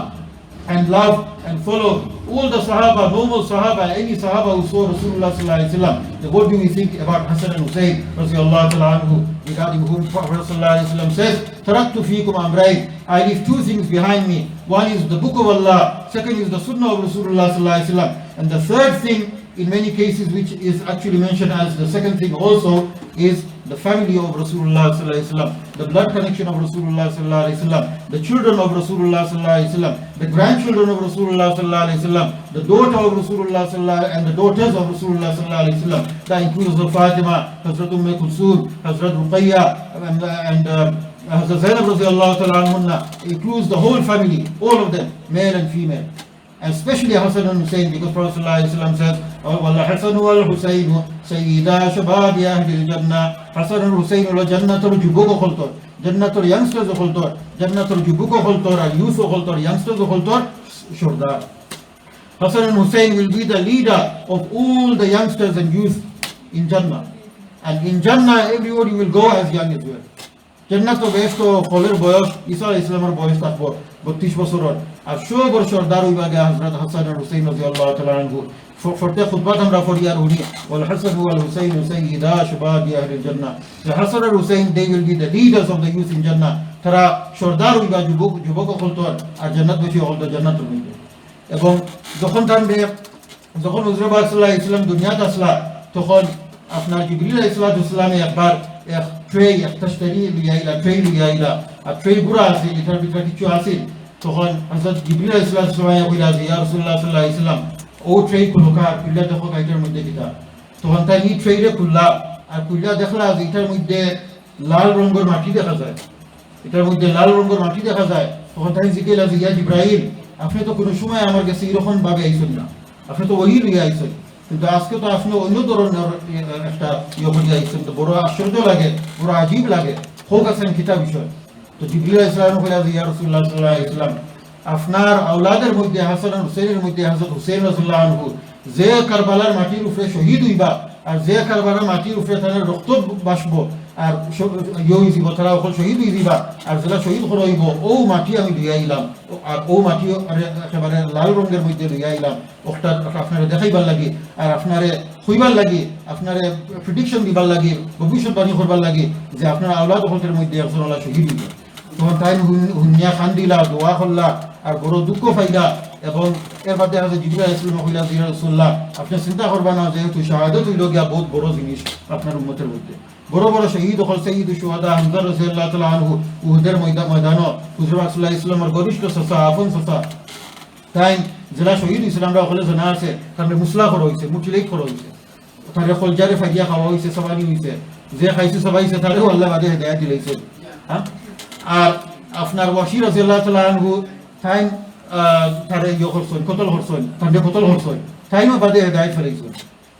and love and follow all the Sahaba, normal Sahaba, any Sahaba who saw Rasulullah sallallahu alayhi wa sallam, then what do we think about Hasan and Hussain radiyallahu ta'ala anhu, regarding whom Prophet sallallahu alayhi wa sallam says, taraktu feekum amrayn, I leave two things behind me. One is the book of Allah, second is the sunnah of Rasulullah sallallahu alayhi wa sallam, and the third thing in many cases which is actually mentioned as the second thing also is the family of Rasulullah sallallahu alaihi wasallam, the blood connection of Rasulullah sallallahu alaihi wasallam, the children of Rasulullah sallallahu alaihi wasallam, the grandchildren of Rasulullah sallallahu alaihi wasallam, the daughter of Rasulullah sallallahu and the daughters of Rasulullah sallallahu alaihi wasallam. That includes the Fatima, Hazrat Kulthum, Hazrat Ruqayya, and Hazrat Zainab radiyallahu ta'ala anhunna. Includes the whole family, all of them, male and female. And especially Hasan and Hussain, because Prophet sallallahu alaihi wasallam says, "Wal Hasan wal Hussain sayyida shababi ahli al-jannah." Hasan and Hussain will jannatul jubuko kholtor, jannatul youngsters kholtor, jannatul jubuko kholtor, youth kholtor, youngsters kholtor, shurdar. Hasan and Hussain will be the leader of all the youngsters and youth in Jannah, and in Jannah everybody will go as young as well. জান্নাত বেহেশত খলের বয়স ঈসা আলাইহিস সালামের বয়স থাকবো 32 বছরের, আর 100 বছর দারুই বাগে হযরত হাসান আর হুসাইন রাদিয়াল্লাহু তাআলা আনহু ফরতে খুতবাত আমরা পড়ি আর উনি ওয়াল হাসান ওয়াল হুসাইন সাইয়্যিদা শাবাবি আহলিল জান্নাহ, the Hasan and Hussain, they will be the leaders of the youth in Jannah. তারা সর্দারুই বা যুবক খলতর আর জান্নাত বেশি হল জান্নাতুল মধ্যে। এবং যখন হুজুর পাক সাল্লাল্লাহু আলাইহি ওয়াসাল্লাম দুনিয়াতে আসলা, তখন আপনার জিবরিল আলাইহিস সালাম একবার এক ট্রে তশতরি লিয়াইলা, ট্রে লিয়াইলা, আর ট্রে পুরা আছে, এটার ভিতরে কিছু আছে। তখন হযরত জিবরিল আলাইহিস সালাম কইলা যে ইয়া রাসূলুল্লাহ সাল্লাল্লাহু আলাইহি ওয়াসাল্লাম, ও ট্রে খুলকা, খুললা দেখো এটার মধ্যে কিটা। তখন তাই এই ট্রেটা খুললা আর খুললা দেখলা যে এটার মধ্যে লাল রঙের মাটি দেখা যায়, এটার মধ্যে লাল রঙের মাটি দেখা যায়। তখন তাই জিজ্ঞাসা যে ইয়া জিবরাইল, আপনি তো কোনো সময় আমার কাছে এরকম ভাবে আইছেন না, আপনি তো ওই লিয়ে আইছেন, কিন্তু আজকে তো আপনি অন্য ধরনের একটা ইয়ে আইছেন, তো বড় আশ্চর্য লাগে, বড় আজীব লাগে। হোক আছেন কিতা বিষয়। তো জিবরিল আলাইহিস সালাম কইলা ইয়া রাসূলুল্লাহ সাল্লাল্লাহু আলাইহি ওয়াসাল্লাম আপনার আওলাদের মধ্যে হাসান আর হুসাইনের মধ্যে হযরত হুসাইন রাদিয়াল্লাহু আনহু যে কারবালার মাটির উপরে শহীদ হইবা আর যে কারবালার মাটির উপরে তাদের রক্ত বাসবো আর হইব তারা অকল শহীদ হয়ে দিবা আর যারা শহীদ করা হইব ও মাটি আমি লইয়া আইলাম আর ও মাটি একেবারে লাল রঙের মধ্যে লইয়া আইলাম ওটা আপনারা দেখাইবার লাগি আর আপনারে হইবার লাগি আপনারে প্রেডিকশন দিবার লাগি ভবিষ্যৎবাণী করবার লাগি যে আপনার আওলাদ হলতের মধ্যে একজন আল্লাহ শহীদ হইব তখন তাই হুনিয়া খান দিলা দোয়া করলা আর বড় দুঃখ পাইলা এবং এর বাদে আছে জিবরিল আলাইহিস সালাম কইলা ইয়া রাসূলুল্লাহ আপনি চিন্তা করবা না যেহেতু শাহাদাত হইল গিয়া বহুত বড় জিনিস আপনার উম্মতের মধ্যে বড় বড় শহীদ হল সঈদ শুহাদা হামজা রাদিয়াল্লাহু তাআলা আনহু উহুদের ময়দানে হুজুর সাল্লাল্লাহু আলাইহি ওয়াসাল্লামের ঘনিষ্ঠ চাচা আপন চাচা তাই যারা শহীদ হয়েছিল আমরা ওখানে জানা আছে তাদের মুসলা করা হয়েছে মুটিলেই করা হয়েছে তাদের কলজারে ফাইয়া খাওয়া হয়েছে সবাই হয়েছে যে খাইছে সবাই তারেও আল্লাহ বাদে হেদায়েত দিয়েছে হ্যাঁ আর আপনার ওয়াসির রাদিয়াল্লাহু তাআলা আনহু তাই তারে ইয়ে করছেন কতল করছেন তাদের কতল করছেন তাইও বাদে হেদায়েত ফেলাইছেন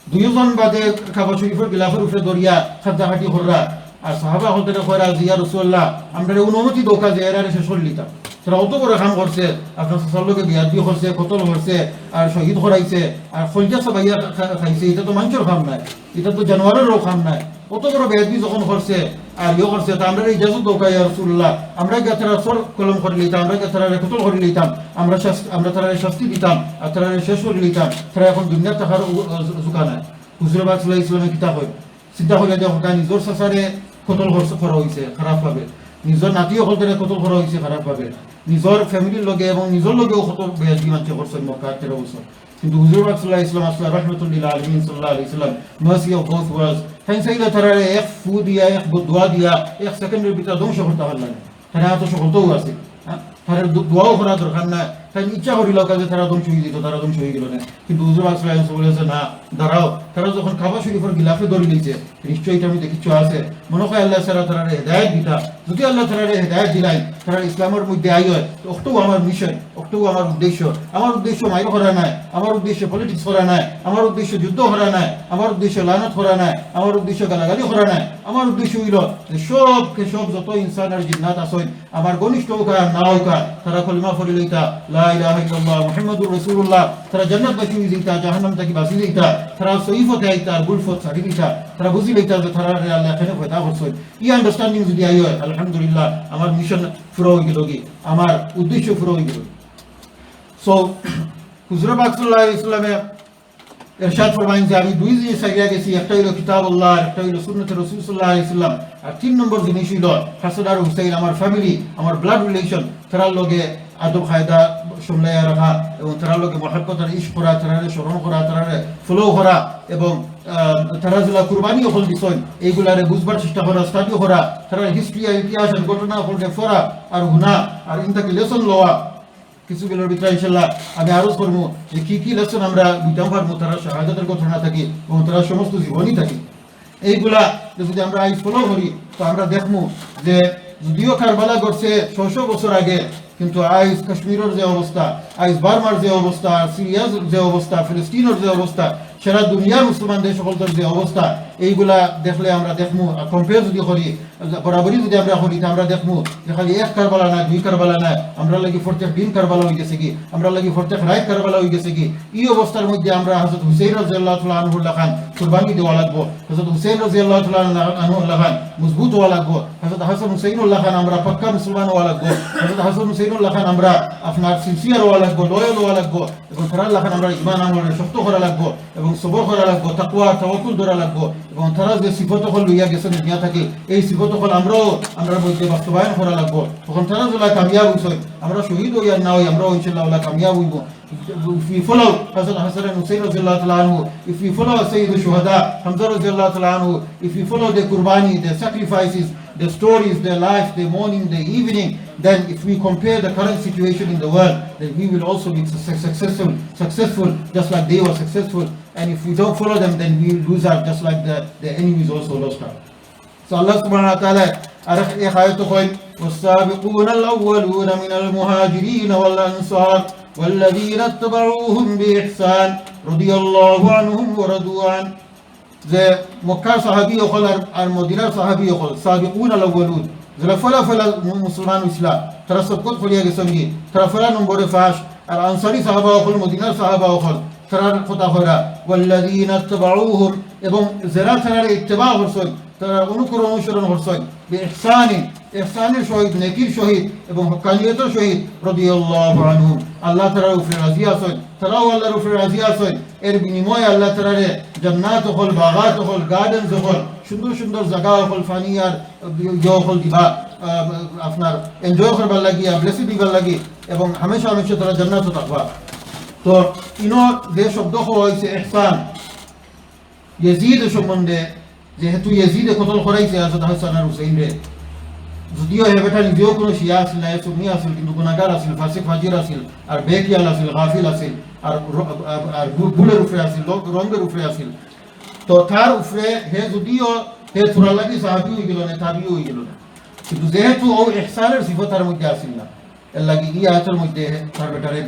দুইজন বাদে কাবা শরীফের গিলাফের উপরে দরিয়া খাদ্দাহাটি কররা আর সাহাবা হতে কইরা ইয়া রাসূলুল্লাহ আমরা অনুমতি দোকা যে এরারে শেষ করলিতাম তারা অত বড় কাম করছে আপনার সাল্লাল্লাহু বিয়াদি করছে কতল করছে আর শহীদ করাইছে আর খলজা সবাইয়া খাইছে এটা তো মানুষের কাম নাই এটা তো জানোয়ারেরও কাম নাই অত বড় বেয়াদি যখন করছে আর ইয়ে করছে তা আমরা ইজাজত দোকা ইয়া রাসূলুল্লাহ আমরা তারা সর কলম করে লইতাম আমরা তারা কতল করে লইতাম আমরা তারা শাস্তি দিতাম আর তারা শেষ করে লইতাম তারা এখন দুনিয়া থাকার জুকা নাই হুজুর পাক সাল্লাল্লাহু আলাইহি ওয়াসাল্লামের কিতাব হয় চিন্তা করে দেখো তাই নিজের সাসারে কতল করা হয়েছে খারাপ ভাবে নিজের নাতিও হলতে কতল করা হয়েছে খারাপ ভাবে নিজের ফ্যামিলির লগে এবং নিজের লগেও কত বেয়াদবি মানুষ করছেন মক্কা 13 বছর কিন্তু হুজুর পাক সাল্লাল্লাহু আলাইহি ওয়াসাল্লাম আসলে রাহমাতুল লিল আলামিন সাল্লাল্লাহু আলাইহি ওয়াসাল্লাম mercy of both worlds তাই সাইলা তারা এক ফু দিয়া এক দোয়া দিয়া এক সেকেন্ডের ভিতরে ধ্বংস করতে পারলেন তারা এত সকলতেও আছে তারা দোয়াও করা দরকার না তাই ইচ্ছা করিল কাজে তারা ধ্বংস হয়ে যেত তারা ধ্বংস হয়ে গেল না কিন্তু হুজুর পাক সাল্লাল্লাহু আলাইহি ওয়াসাল্লাম বলেছে না দাঁড়াও তারা যখন কাবা শরীফের গিলাফে ধরে নিয়েছে নিশ্চয়ই এটা আমি দেখিচ্ছ আছে মনে হয় আল্লাহ সারা তারা হেদায়েত দিতা যদি আল্লাহ তারা হেদায়েত দিলাই তারা ইসলামের মধ্যে আই হয় অক্টো আমার মিশন অক্টো আমার উদ্দেশ্য মাইর করা নাই আমার উদ্দেশ্য পলিটিক্স করা নাই আমার উদ্দেশ্য যুদ্ধ করা নাই আমার উদ্দেশ্য লানত করা নাই আমার উদ্দেশ্য গালাগালি করা নাই আমার উদ্দেশ্য হইল যে সব যত ইনসান আর জিন্নাত আছে আমার ঘনিষ্ঠ হোক আর না হোক তারা কলিমা পড়ে লইতা লা ইলাহা ইল্লাল্লাহ মুহাম্মাদুর রাসূলুল্লাহ তারা জান্নাত বাসি হয়ে যাইতা জাহান্নাম থেকে বাঁচি যাইতা তারা সহিফতে আইতা আর গুলফত ছাড়ি দিতা তারা বুঝি লইতা যে তারা আল্লাহ এখানে পয়দা করছে ই আন্ডারস্ট্যান্ডিং যদি আই হয় আলহামদুলিল্লাহ আমার মিশন পুরো হয়ে গেল কি আমার উদ্দেশ্য পুরো হয়ে গেল সো হুজুর পাক সাল্লাল্লাহু আলাইহি ওয়াসাল্লামে ইরশাদ ফরমাইন যে আমি দুই জিনিস আগে গেছি একটা হলো কিতাবুল্লাহ একটা হলো সুন্নাত রাসূল সাল্লাল্লাহু আলাইহি ওয়াসাল্লাম আর তিন নম্বর জিনিস হলো হাসান আর হুসাইন আমার ফ্যামিলি আমার ব্লাড রিলেশন তারা লগে আদব কায়দা সামলাইয়া রাখা এবং তারা লগে মহব্বত আর ইশক করা তারা স্মরণ করা তারা ফলো করা এবং তারা যেগুলা কুরবানি হল দিছেন এইগুলারে বুঝবার চেষ্টা করা স্টাডি করা তারা হিস্ট্রি আর ইতিহাস আর ঘটনা হলকে পড়া আর হুনা আর ইনটাকে লেসন লওয়া কিছুগুলোর ভিতরে ইনশাআল্লাহ আমি আরজ করবো যে কি লেসন আমরা বুঝতে পারবো তারা শাহাদাতের ঘটনা থাকি এবং তারা সমস্ত জীবনই থাকি এইগুলা যদি আমরা আজ ফলো করি তো আমরা দেখবো যে যদিও কারবালা ঘটছে 600 বছর আগে কিন্তু আইজ কাশ্মীরের যে অবস্থা আইজ বার্মার যে অবস্থা সিরিয়ার যে অবস্থা ফিলিস্তিনের যে অবস্থা সারা দুনিয়ার মুসলমান দেশ সকলদের যে অবস্থা এইগুলা দেখলে আমরা দেখবো কম্পেয়ার যদি করি বরাবরই যদি আমরা করি আমরা দেখবো যে খালি এক কারবালা না দুই কারবালা না আমরা লাগি প্রত্যেক দিন কারবালা হয়ে গেছে কি আমরা লাগি প্রত্যেক রাত কারবালা হয়ে গেছে কি এই অবস্থার মধ্যে আমরা হযরত হুসাইন রাদিয়াল্লাহু তাআলা আনহু লাখান কুরবানি দেওয়া লাগবো হযরত হুসাইন রাদিয়াল্লাহু তাআলা আনহু লাখান মজবুত হওয়া লাগবো হযরত হাসান হুসাইন লাখান আমরা পাক্কা মুসলমান হওয়া লাগবো হযরত হাসান হুসাইন লাখান আমরা আপনার সিনসিয়ার হওয়া লাগবো লয়াল হওয়া লাগবো এবং তারা লাখান আমরা ঈমান আমলে শক্ত করা লাগবো এবং সবর করা লাগবো তাকওয়া তাওয়াক্কুল ধরা লাগবো এবং তারা যে সিফত হল লইয়া গেছেন দুনিয়া থেকে এই সিফত হল আমরা মধ্যে বাস্তবায়ন করা লাগবো তখন তারা যেগুলা কামিয়াব হইছে আমরা শহীদ হইয়া না হই আমরাও ইনশাআল্লাহ কামিয়াব হইব if we follow Hazrat Hasan and Hussain radiyallahu ta'ala anhu, if we follow Sayyid al-Shuhada Hamza radiyallahu ta'ala anhu, if we follow their qurbani, their sacrifices, their stories, their life, their morning, their evening, then if we compare the current situation in the world, then we will also be successful just like they were successful. And if we don't follow them, then we will lose out just like the enemies also lost out. So Allah subhanahu wa ta'ala أرخ إخاية خيل والسابقون الأولون من المهاجرين والأنصار والذين اتبعوهم بإحسان رضي الله عنهم ورضوا عنه যে মক্কার সাহাবী হল আর মদিনার সাহাবী হল সাবিকুন আল আউয়ালুন zala fala musulman islam tara sabqat kholiya gesongi tara fala nombore fash আর আনসারী সাহাবা হল মদিনার সাহাবা হল তারা কথা হরা ওয়াল্লাযীনা তাবাউহুম এবং যারা তারা ইত্তেবা করছেন তারা অনুসরণ করছেন ইহসানের সহিত নেকির সহিত এবং হক্কানিয়তের সহিত রাদিয়াল্লাহু আনহুম আল্লাহ তাআলার উপরে রাজি আছেন তারাও আল্লাহর উপরে রাজি আছেন এর বিনিময়ে আল্লাহ তাআলারে জান্নাত হল বাগাত হল গার্ডেনস হল সুন্দর সুন্দর জায়গা হল ফানিয়ার হল দিবা আপনার এনজয় করবার লাগি ব্লেসিং দিবার লাগি এবং হামেশা তারা জান্নাত থাকবা তো ইনো যে শব্দ হয়েছে ইহসান ইয়াজিদ সম্বন্ধে যেহেতু ইয়াজিদে কতল করাইছে হযরত হাসান আর হুসাইন রে যদিও হেবেটা নিজেও কোনো শিয়া আসিল না সুন্নি আসিল কিন্তু গুনাহগার আসিল ফাসিক ফাজির আসিল আর বেকিয়াল আসিল গাফিল আসিল আর ভুলের উপরে আসিল রঙের উপরে আসিল তো তার উপরে হে যদিও হে থোড়া লাগি সাহাবি হয়ে গেল না তাবিও হয়ে গেল না কিন্তু যেহেতু ও ইহসানের সিফত তার মধ্যে আসিল না এর লাগি এই আয়াতের মধ্যে তার বেটারে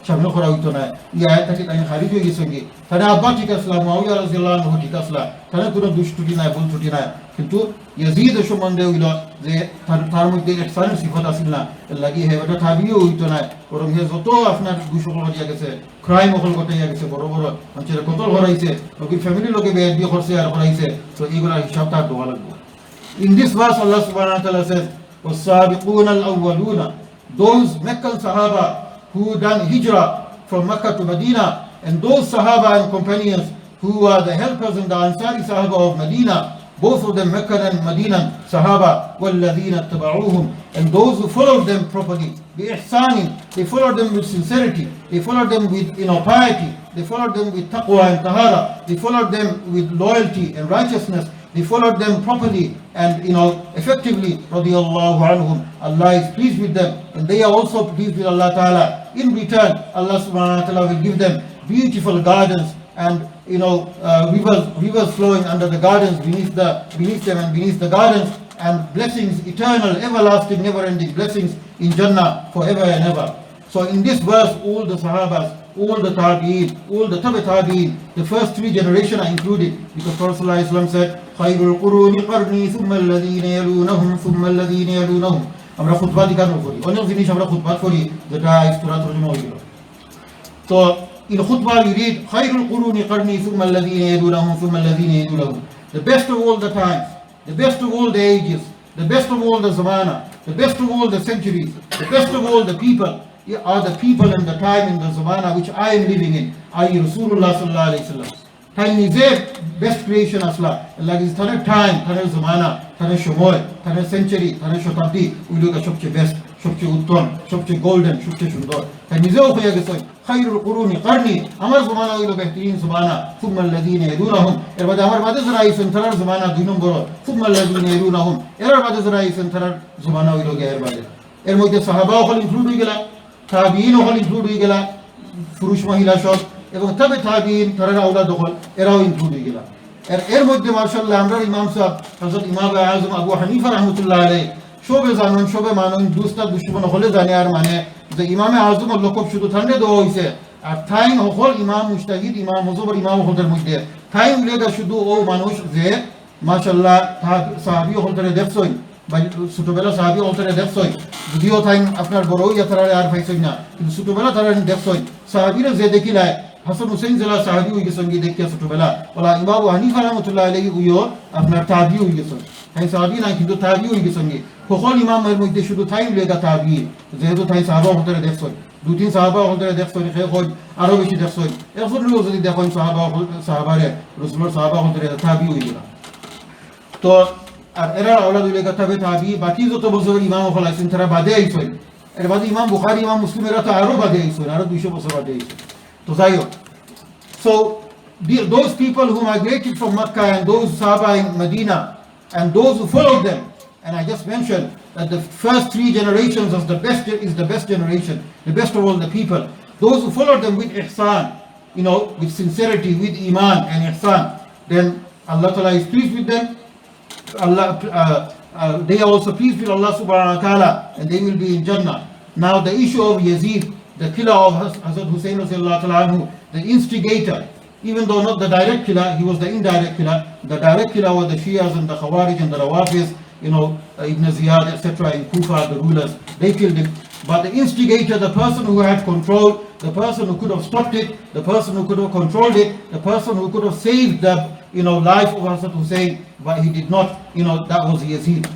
সামনে করা হইতো না এই আয়াত থেকে তাই খারিজ হয়ে গেছে কি তারা আব্বা ঠিক আসলাম মুআবিয়া রাদিয়াল্লাহু আনহু ঠিক আসলা তারা কোনো দুষ্টুটি নাই ভুল ত্রুটি নাই কিন্তু ইয়াজিদ সম্বন্ধে হইল যে তার মধ্যে ইহসানের সিফত আসিল না এর লাগি হে বেটা তাবিও হইতো না বরং হে যত আপনার দুশকল হইয়া গেছে ক্রাইম হল ঘটাইয়া গেছে বড় বড় মানুষের কতল হরাইছে লোকের ফ্যামিলির লোকে বেয়াদবি করছে আর হরাইছে তো এইগুলা হিসাব তার দেওয়া লাগবে In this verse Allah subhanahu wa ta'ala says was-sabiquna al-awwaluna those Meccan Sahaba who done hijrah from Mecca to Medina and those Sahaba and companions who are the helpers in the Ansari Sahaba of Medina both of them Meccan and Medina Sahaba وَالَّذِينَ اتَّبَعُوهُمْ and those who followed them properly بِإِحْسَانٍ they followed them with sincerity they followed them with piety they followed them with taqwa and tahara they followed them with loyalty and righteousness they followed them properly and effectively radiyallahu anhum Allah is pleased with them and they are also pleased with Allah Ta'ala in return Allah subhanahu wa ta'ala will give them beautiful gardens and rivers flowing under the gardens beneath them and beneath the gardens and blessings eternal everlasting never ending blessings in Jannah forever and ever so in this verse all the Sahabas all the Tabi'in, all the Tabi'in, the first three generations are included because Prophet ﷺ said خير القرون قرني ثم الذين يلونهم ثم الذين يلونهم আমরা খুতবা দিকানো করি অনেক জিনিস আমরা খুতবা করি যেটা ইস্তুরা তরজমা হয়ে গেল তো in khutbah we read خير القرون قرني ثم الذين يلونهم ثم الذين يلونهم the best of all the times the best of all the ages the best of all the zamana the best of all the centuries the best of all the people are the people in the time in the zamana which I am living in i.e. Rasulullah sallallahu alaihi wasallam time is a best creation asla like is thane time thane zamana thane shomoy thane century thane shotabdi uiloga সবচেয়ে best সবচেয়ে উত্তম সবচেয়ে golden সবচেয়ে সুন্দর তাই নিজেও হয়ে গেছে খায়রুল কুরুনি কারনি আমার জমানা হইল বেহতরিন জমানা সুম্মা আল্লাযীনা ইয়ালুনহুম এর বাদে আমার বাদে যারা আইছেন তার জমানা দুই নম্বর সুম্মা আল্লাযীনা ইয়ালুনহুম এর বাদে যারা আইছেন তার জমানা হইল এর বাদে এর মধ্যে সাহাবা হল ইনক্লুড হয়ে গেলা তাবিঈন হল ইনক্লুড হয়ে গেলা পুরুষ মহিলা সব এবং তবে তাবিঈন তারা আওলাদ হল এরাও ইনক্লুড হয়ে গেলা এর মধ্যে মাশাআল্লাহ আমরা ইমাম সাহেব হযরত ইমাম আযম আবু হানিফা রাহমাতুল্লাহ আলাইহি সবে জানুন সবে মানুন দুস্তা দুশ্মন হলে জানে আর মানে যে ইমামে আযম লকব শুধু ঠান্ডে দেওয়া হয়েছে আর ঠাই হল ইমাম মুজতাহিদ ইমাম মুজবর ইমাম হলদের মধ্যে ঠাই উলেগা শুধু ও মানুষ যে মাশাআল্লাহ সাহাবী হলদের দেখছই বা ছোটবেলা সাহাবী হলদের দেখছই যদিও ঠাই আপনার বড় ইয়াত্রা আর পাইছই না কিন্তু ছোটবেলা তারা দেখছই সাহাবীরা যে দেখিলাই হাসান হুসাইন জেলা সাহাবী হয়ে গেছেন কি দেখিয়া ছোটবেলা ওলা ইমাম আবু হানিফা রাহমাতুল্লাহ আলাইহি উইও আপনার তাবি হয়ে গেছেন তাই সাহাবী না কিন্তু তাবি হয়ে গেছেন কি সকল ইমামের মধ্যে শুধু তাই লেগা তাবি যেহেতু তাই সাহাবা হলদের দেখছই দুই তিন সাহাবা হলদের দেখছই হয় আরো বেশি দেখছই এখন যদি দেখেন সাহাবারে রাসূলের সাহাবা হলদের তাবি হয়ে গেল তো আর এরা আওলাদ লেগা তাবি বাকি যত বছর ইমাম হল আছেন তারা বাদে আইছেন এর বাদে ইমাম বুখারী ইমাম মুসলিম এরা তো আরো বাদে আইছেন আরো 200 বছর বাদে আইছেন তো যাই হোক so those people who migrated from Makkah and those Sahaba in Medina and those who followed them and I just mentioned that the first three generations is the best generation the best of all the people those who followed them with ihsan with sincerity with iman and ihsan then Allah Ta'ala is pleased with them they are also pleased with Allah subhanahu wa ta'ala and they will be in Jannah now the issue of Yazid the killer of Hazrat Hussain radiyallahu ta'ala anhu the instigator even though not the direct killer he was the indirect killer the direct killer were the Shias and the Khawarij and the Rawafis Ibn Ziyad, etc. in Kufa, the rulers, they killed him. But the instigator, the person who had control, the person who could have stopped it, the person who could have controlled it, the person who could have saved the life of Hasan Hussain, but he did not, that was Yazid.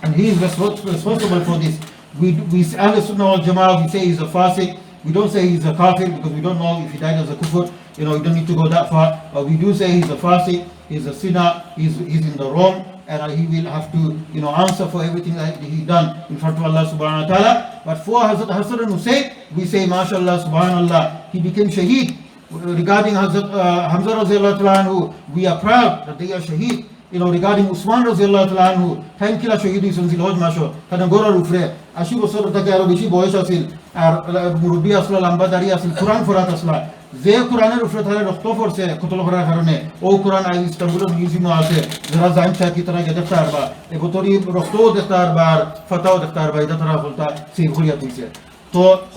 And he is responsible for this. We Ahl Sunnah wal Jama'ah, we say he's a fasiq. We don't say he's a kafir because we don't know if he died as a kufr. You don't need to go that far. But we do say he's a fasiq, he's a sinner, he's in the wrong, and he will have to, answer for everything that he done in front of Allah subhanahu wa ta'ala. But for Hazrat Hasan and Hussain, we say, mashallah, subhanallah, he became shaheed. Regarding Hazrat Hamza radiallahu ta'ala anhu, we are proud that they are shaheed. Regarding Usman radiallahu ta'ala anhu, thank you shaheed is unzil hoj masho, tanagora rufre, ashi bosor take aro bishi boyesh asil, ar murubbi asla lamba dari asil, Quran furat asla. Ze Quran rufre thale rokhto forse kotol khara karone, o Quran ay Istanbul museum ase, zara zaim cha ki tarah gedeftar ba, e botori rokhto deftar ba, fataw deftar ba, ida tarah fulta se khuliyat ise. So,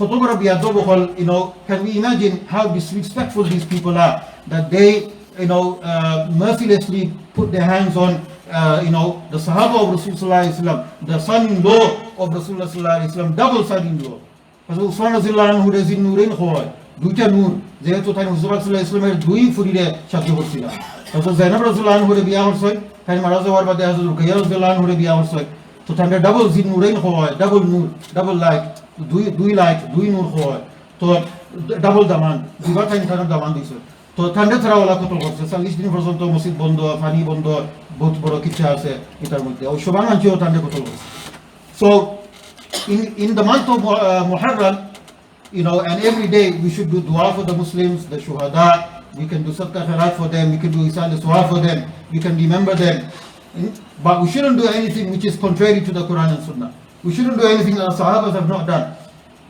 can we imagine how disrespectful these people are, that they, mercilessly put their hands on, the Sahaba of Rasulullah, the son-in-law of Rasulullah, double son-in-law. Because Usman Azillah who is in Nurin Khoy, Ducha Nur, they to time Rasulullah doing for the Shakti Hursila. Because Zainab Rasulullah who be our soy, and Marazawar Bade Hazul Kayal Zilan who be our soy. So, Tanda double Zin Nurin Khoy, double Nur, double light. Do you know to double demand? We got any kind of demand this. To Tanda Travala Koto, some listening for some Mosid Bondo, Fani Bondo, both Borokicha, Itamute, or Shoban and Jio Tanda Koto. So, in the month of Muharram, and every day we should do dua for the Muslims, the Shuhada, we can do Sadqa Kharat for them, we can do Isal Suha for them, we can remember them. But we shouldn't do anything which is contrary to the Quran and Sunnah. We shouldn't do anything that the Sahabas have not done.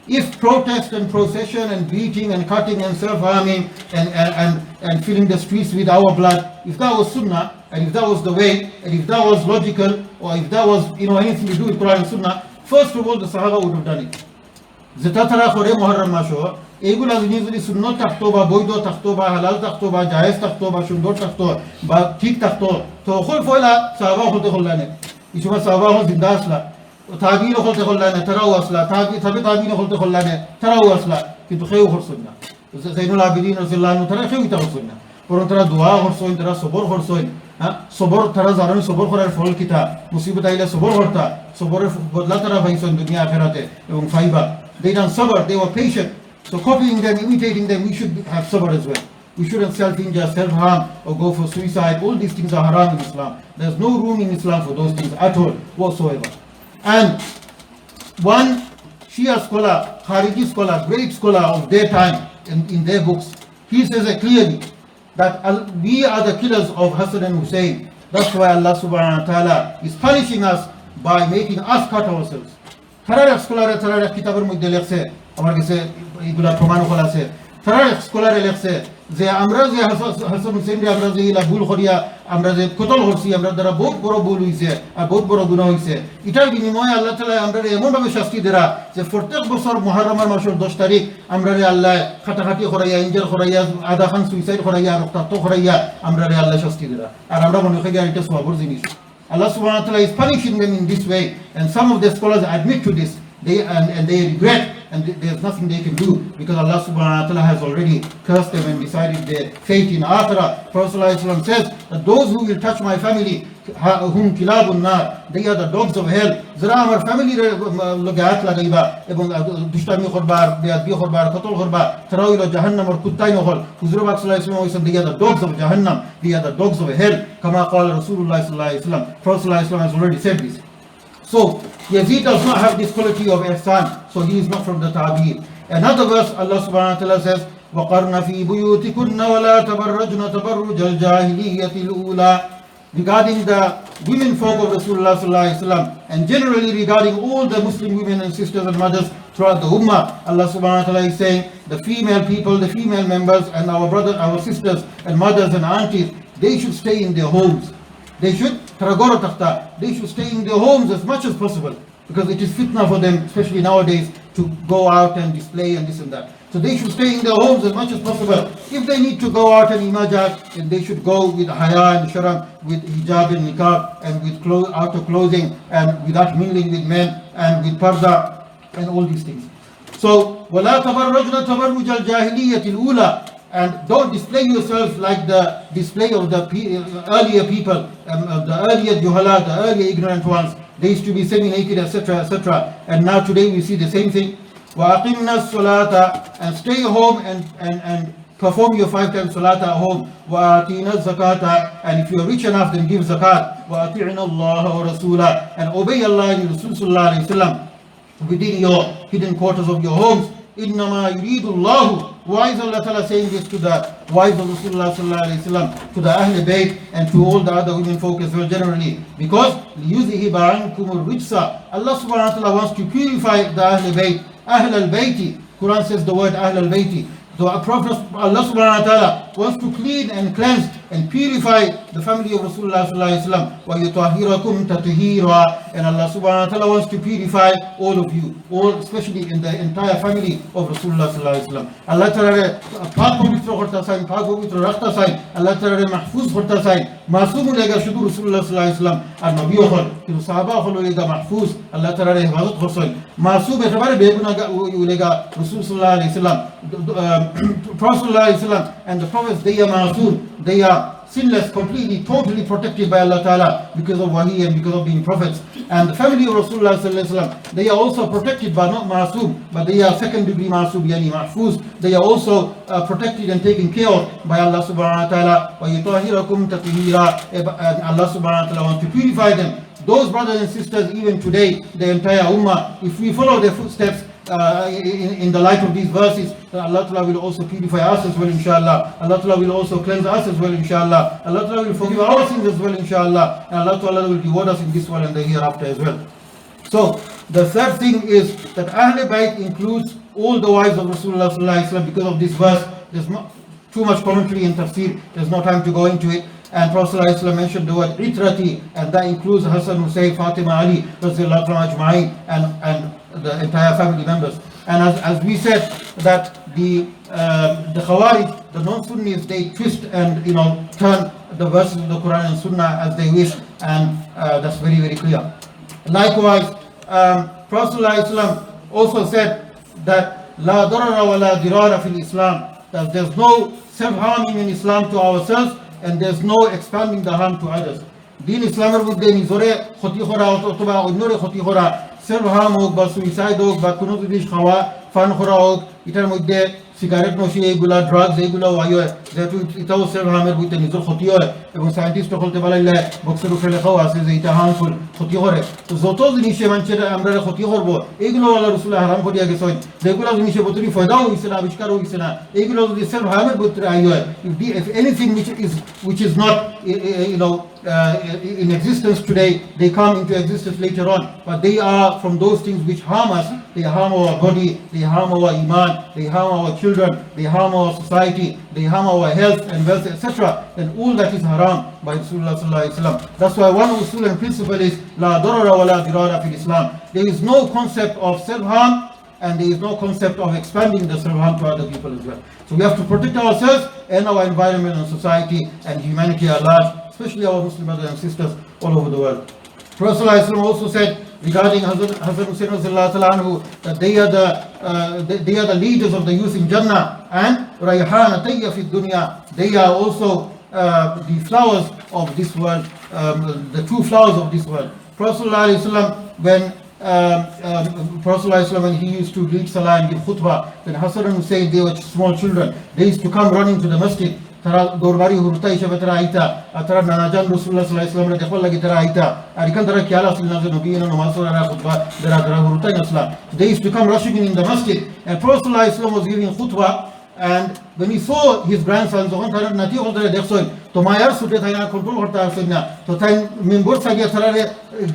If protest and procession and beating and cutting and self-harming and filling the streets with our blood, if that was Sunnah, and if that was the way, and if that was logical, or if that was anything to do with Quran and Sunnah, first of all the Sahaba would have done it. Zetatara khore Muharram masho, egula zunizuri sunnot takto ba, boido takto ba, halal takto ba, jaiz takto ba, shundor takto ba, thik takto, to khol foila Sahaba khote khollane. Ishuma Sahaba khol zinda asla. تابين خلت خلانة تراو أصلا تابين خلت خلانة تراو أصلا كنت خيو خرصنا زين العابدين رضي الله عنه ترى خيو تخرصنا ورن ترى دعاء خرصين ترى صبر خرصين صبر ترى زارن صبر خرر فول كتا مصيبة إلى صبر خرطة صبر بدلا ترى فايسون دنيا آخرته يوم فايبا they done sabr, they were patient. So copying them, imitating them, we should have sabr as well. We shouldn't self-injure, self-harm, or go for suicide. All these things are haram in Islam. There's no room in Islam for those things at all whatsoever. And one Shia scholar, Khariji scholar, great scholar of their time in their books, he says clearly that we are the killers of Hasan and Hussain. That's why Allah subhanahu wa ta'ala is punishing us by making us cut ourselves. Tararak scholar tararak kitabar mudde lekhse, amar kise igula promano khala se. Tararak scholar lekhse, ze amra ze Hasan Hussain re amra ze ila bhul khoriya, amra ze kotol horsi, amra dara bahut boro bhul hoise, ar bahut boro guna hoise. Itar binimoye Allah ta'ala amra re emon bhabe shasti dera, je fortek bosor Muharramar mashor 10 tarik amra re Allah khatakati khoraya, injel khoraya, ada khan suicide khoraya, roktato khoraya, amra re Allah shasti dera. Ar amra mone khega ita swabur jinish. Allah subhanahu wa ta'ala is punishing them in this way, and some of the scholars admit to this. They regret, and there's nothing they can do, because Allah subhanahu wa ta'ala has already cursed them and decided their fate in Akhirah. Prophet ﷺ says that those who will touch my family, hum kilabun nar, they are the dogs of hell. Zara amar family logat lagaiba, ebong dushtami khorbar, beadbi khorbar, qatl khorbar, taraw ila jahannam or kuttai nohol. Huzur Pak sallallahu alaihi wasallam, they are the dogs of Jahannam, they are the dogs of hell. Kama qala Rasulullah sallallahu alaihi wasallam. Prophet sallallahu alaihi wasallam has already said this. So Yazid does not have this quality of ihsan, so he is not from the tabi'in. Another verse, Allah subhanahu wa ta'ala says, وَقَرْنَ فِي بُيُوتِكُنَّ وَلَا تَبَرَّجْنَ تَبَرُّجَ الْجَاهِلِيَّةِ الْأُولَى. Regarding the women folk of Rasulullah sallallahu alaihi wasallam, and generally regarding all the Muslim women and sisters and mothers throughout the Ummah, Allah subhanahu wa ta'ala is saying, the female people, the female members, and our brothers, our sisters, and mothers and aunties, they should stay in their homes. They should stay in their homes as much as possible, because it is fitna for them, especially nowadays, to go out and display and this and that. So they should stay in their homes as much as possible. If they need to go out and imajat, then they should go with haya and sharam, with hijab and niqab, and with outer clothing, and without mingling with men, and with parda, and all these things. So, وَلَا تَبَرَّجْنَ تَبَرُّجَ الْجَاهِلِيَّةِ الْأُولَى, and don't display yourselves like the display of the earlier people, the earlier juhala, the earlier ignorant ones. They used to be semi-naked, etc., etc. And now today we see the same thing. وَأَقِمْنَا الصَّلَاةَ, and stay home and perform your 5 times salat at home. وَآتِينَا الزَّكَاةَ, and if you are rich enough, then give zakat. وَأَطِعْنَا اللَّهَ وَرَسُولَهُ, and obey Allah and Rasul sallallahu alayhi wa sallam within your hidden quarters of your homes. إِنَّمَا يُرِيدُ اللَّهُ, why is Allah Ta'ala saying this to the wives of Rasulullah sallallahu alayhi wa sallam, to the Ahl Bayt, and to all the other women folk as well generally? Because لِيُذْهِبَ عَنْكُمُ الرِّجْسَ, Allah subhanahu wa ta'ala wants to purify the Ahl Bayt. Ahl al-Bayti, Quran says the word Ahl al-Bayti. So Prophet Allah subhanahu wa ta'ala wants to clean and cleanse and purify the family of Rasulullah sallallahu alayhi wa sallam. وَيُطَهِّرَكُمْ تَطْهِيرًا, and Allah subhanahu wa ta'ala wants to purify all of you, all, especially in the entire family of Rasulullah sallallahu alayhi wa sallam. Allah ta'ala paak pavitra korta sain, paak pavitra rakhta sain, Allah ta'ala mahfuz korta sain, masoom lega shudu Rasulullah sallallahu alayhi wa sallam, and nabiyo khol, kiru sahaba khol lega mahfuz, Allah ta'ala hifazat khorsoin, masoom etabar beguna lega Rasul sallallahu alayhi wa sallam. Prophet and the prophets, they are masoom, they are sinless, completely, totally protected by Allah Ta'ala because of wahi and because of being prophets. And the family of Rasulullah sallallahu alaihi wasallam, they are also protected by not masoom, but they are second degree masoom, yani mahfuz. They are also protected and taken care of by Allah subhanahu wa ta'ala. وَيُطَهِّرَكُمْ تَطْهِيرًا, and Allah subhanahu wa ta'ala wants to purify them. Those brothers and sisters, even today, the entire ummah, if we follow their footsteps, in the light of these verses, Allah Ta'ala will also purify us as well, inshallah. Allah Ta'ala will also cleanse us as well, inshallah. Allah Ta'ala will forgive our sins as well, inshallah. And Allah Ta'ala will reward us in this world and the hereafter as well. So, the third thing is that Ahl Bayt includes all the wives of Rasulullah sallallahu alaihi wasallam. Because of this verse, there's not too much commentary in tafsir, there's no time to go into it. And Prophet sallallahu alaihi wasallam mentioned the word itrati, and that includes Hasan, Hussain, Fatima, Ali, radiyallahu ajma'in, and the entire family members. And as we said, that the Khawarij, the non-Sunnis, they twist and turn the verses of the Quran and Sunnah as they wish, and that's very, very clear. Likewise, Prophet ﷺ also said that La darara wa la dirara fil Islam, that there's no self-harming in Islam to ourselves, and there's no expanding the harm to others. Deen Islam mudde nizore khoti khora otoba onnore khoti khora self-harm হোক বা suicide হোক বা কোনো জিনিস খাওয়া fun করা হোক, এটার মধ্যে সিগারেট নশি এইগুলা ড্রাগস এইগুলো হয়, যেহেতু এটাও সেলফ-হার্মের ভিতরে নিজের ক্ষতি হয়, এবং সায়েন্টিস্ট বলতে পারলে বক্সের উপরে লেখাও আছে যে এটা হার্মফুল, ক্ষতি করে। তো যত জিনিসে মানুষের আমরা ক্ষতি করবো, এইগুলো আল্লাহ রাসূল হারাম করিয়া গেছেন। যেগুলো জিনিসের ভিতরে ফায়দাও হইছে না, আবিষ্কার হইছে না, এইগুলো যদি সেলফ-হার্মের ভিতরে আই হয়, if anything which is not in existence today, they come into existence later on, but they are from those things which harm us. They harm our body, they harm our iman, they harm our children, they harm our society, they harm our health and wealth, etc. Then all that is haram by Rasulullah sallallahu alaihi wasallam. That's why one usul and principle is la darara wa la dirara fil Islam. There is no concept of self-harm, and there is no concept of expanding the self-harm to other people as well. So we have to protect ourselves and our environment and society and humanity at large, especially our Muslim brothers and sisters all over the world. Prophet ﷺ also said regarding Hasan Hussain that they are the leaders of the youth in Jannah, and rayhanatayya fi dunya, they are also the flowers of this world, the two flowers of this world. Prophet ﷺ, when he used to read salah and give khutbah, then Hasan and Hussain, they were small children, they used to come running to the masjid. Tara dorbari huruta isha tara aita atara nanajan Rasulullah sallallahu alaihi wasallam dekhol lagi tara aita arikan tara kyala sunna ze nabiyina namaz ora khutbah dara huruta nasla. They used to come rushing in the masjid, and Prophet sallallahu alaihi wasallam was giving khutbah, and when he saw his grandsons on tara nati hodre dekhsoin to mayar sute thaina control horta asena to tain minbor sagia tara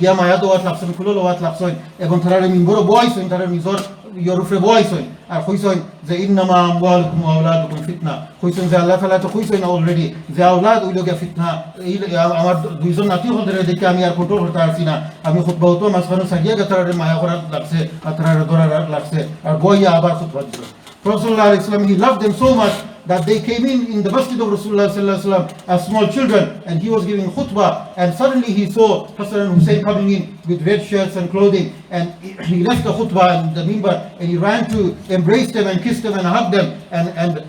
gya maya dowat lakson kulo lowat laksoin ebon tara minbor boysoin tara mizor yorufre boysoin আর কইছেন যে ইন্নামা আমওয়ালুকুম ওয়া আওলাদুকুম ফিতনা, কইছেন যে আল্লাহ তাআলা তো কইছেন অলরেডি যে আওলাদ হইল গিয়া ফিতনা। এই আমার দুইজন নাতি হদরে দেখে আমি আর কন্ট্রোল করতে পারছি না, আমি খুতবা তো মাঝখানে সাগিয়া গেতারে মায়া করার লাগছে, আতরারে ধরার লাগছে, আর বইয়া আবার খুতবা দিছে। Prophet ﷺ, he loved them so much that they came in the masjid of Rasulullah ﷺ as small children, and he was giving khutbah, and suddenly he saw Hasan and Hussain coming in with red shirts and clothing, and he left the khutbah and the minbar, and he ran to embrace them and kiss them and hug them and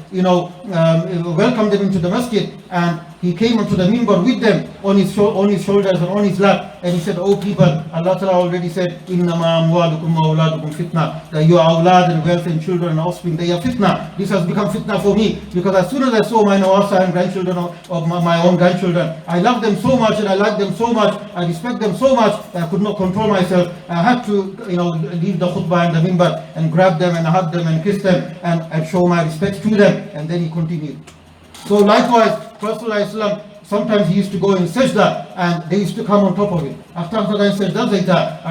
welcome them into the masjid. And he came onto the minbar with them on his shoulders and on his lap, and he said, "Oh people, Allah Ta'ala already said, Innama amwalukum wa awladukum fitna, that your awlad and wealth and children and offspring, they are fitna." This has become fitna for me, because as soon as I saw my nawasa and grandchildren of my own grandchildren, I love them so much and I like them so much, I respect them so much, I could not control myself. I had to leave the khutbah and the minbar and grab them and hug them and kiss them and show my respect to them. And then he continued. So likewise, Prophet ﷺ, sometimes he used to go in sajda and they used to come on top of it. After sajda zaita,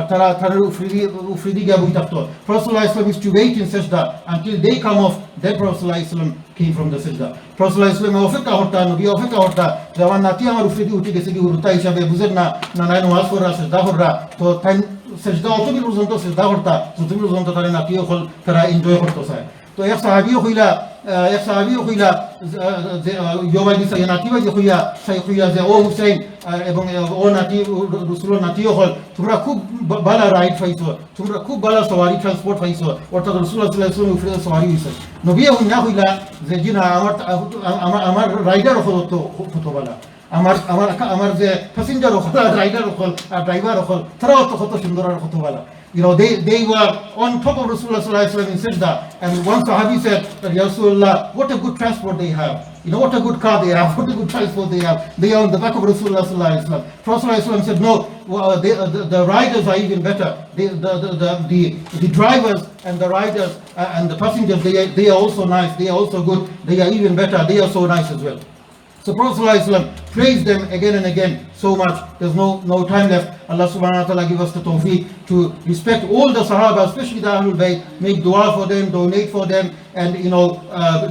Prophet ﷺ used to wait in sajda until they come off. Then Prophet ﷺ came from the sajda. Prophet ﷺ ofeka horta, nabi ofeka horta, jawan nati amar ufridi uti gesi gi uruta isha be buzerna na nai namaz horra sajda horra to time sajda auto bi ruzonto sajda horta so tumi ruzonto tare nati khol tara enjoy horto sai. तो एक सहाबी खुला यो वाली से नाती वाली खुया सही खुया जे ओ हुसैन एवं ओ नाती रसूल नाती हल तुमरा खूब बाला राइड फाइसो तुमरा खूब बाला सवारी ट्रांसपोर्ट फाइसो और तो रसूल सल्लल्लाहु अलैहि वसल्लम उफरे सवारी हुइसे नबी हुना खुला जे जिना আমার রাইডার হল তো কত বালা আমার যে প্যাসেঞ্জার হল রাইডার হল আর ড্রাইভার হল তারাও তো কত সুন্দর আর কত বালা. They were on top of Rasulullah sallallahu alaihi wasallam in sajda, and one Sahabi said that, Ya Rasulullah, what a good transport they have. What a good car they have, what a good transport they have. They are on the back of Rasulullah sallallahu alaihi wasallam. Prophet sallallahu alaihi wasallam said, no, the riders are even better. The drivers and the riders and the passengers, they are also nice, they are also good, they are even better, they are so nice as well. So Prophet ﷺ praised them again and again so much. There's no time left. Allah subhanahu wa ta'ala give us the tawfiq to respect all the Sahaba, especially the Ahlul Bayt, make dua for them, donate for them, and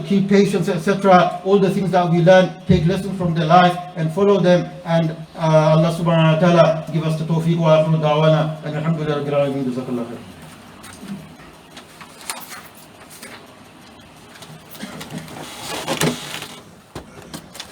keep patience, etc. All the things that we learn, take lessons from their life and follow them. And Allah subhanahu wa ta'ala give us the tawfiq wa akhiru da'wana and alhamdulillah rabbil alamin. Jazakallah khair.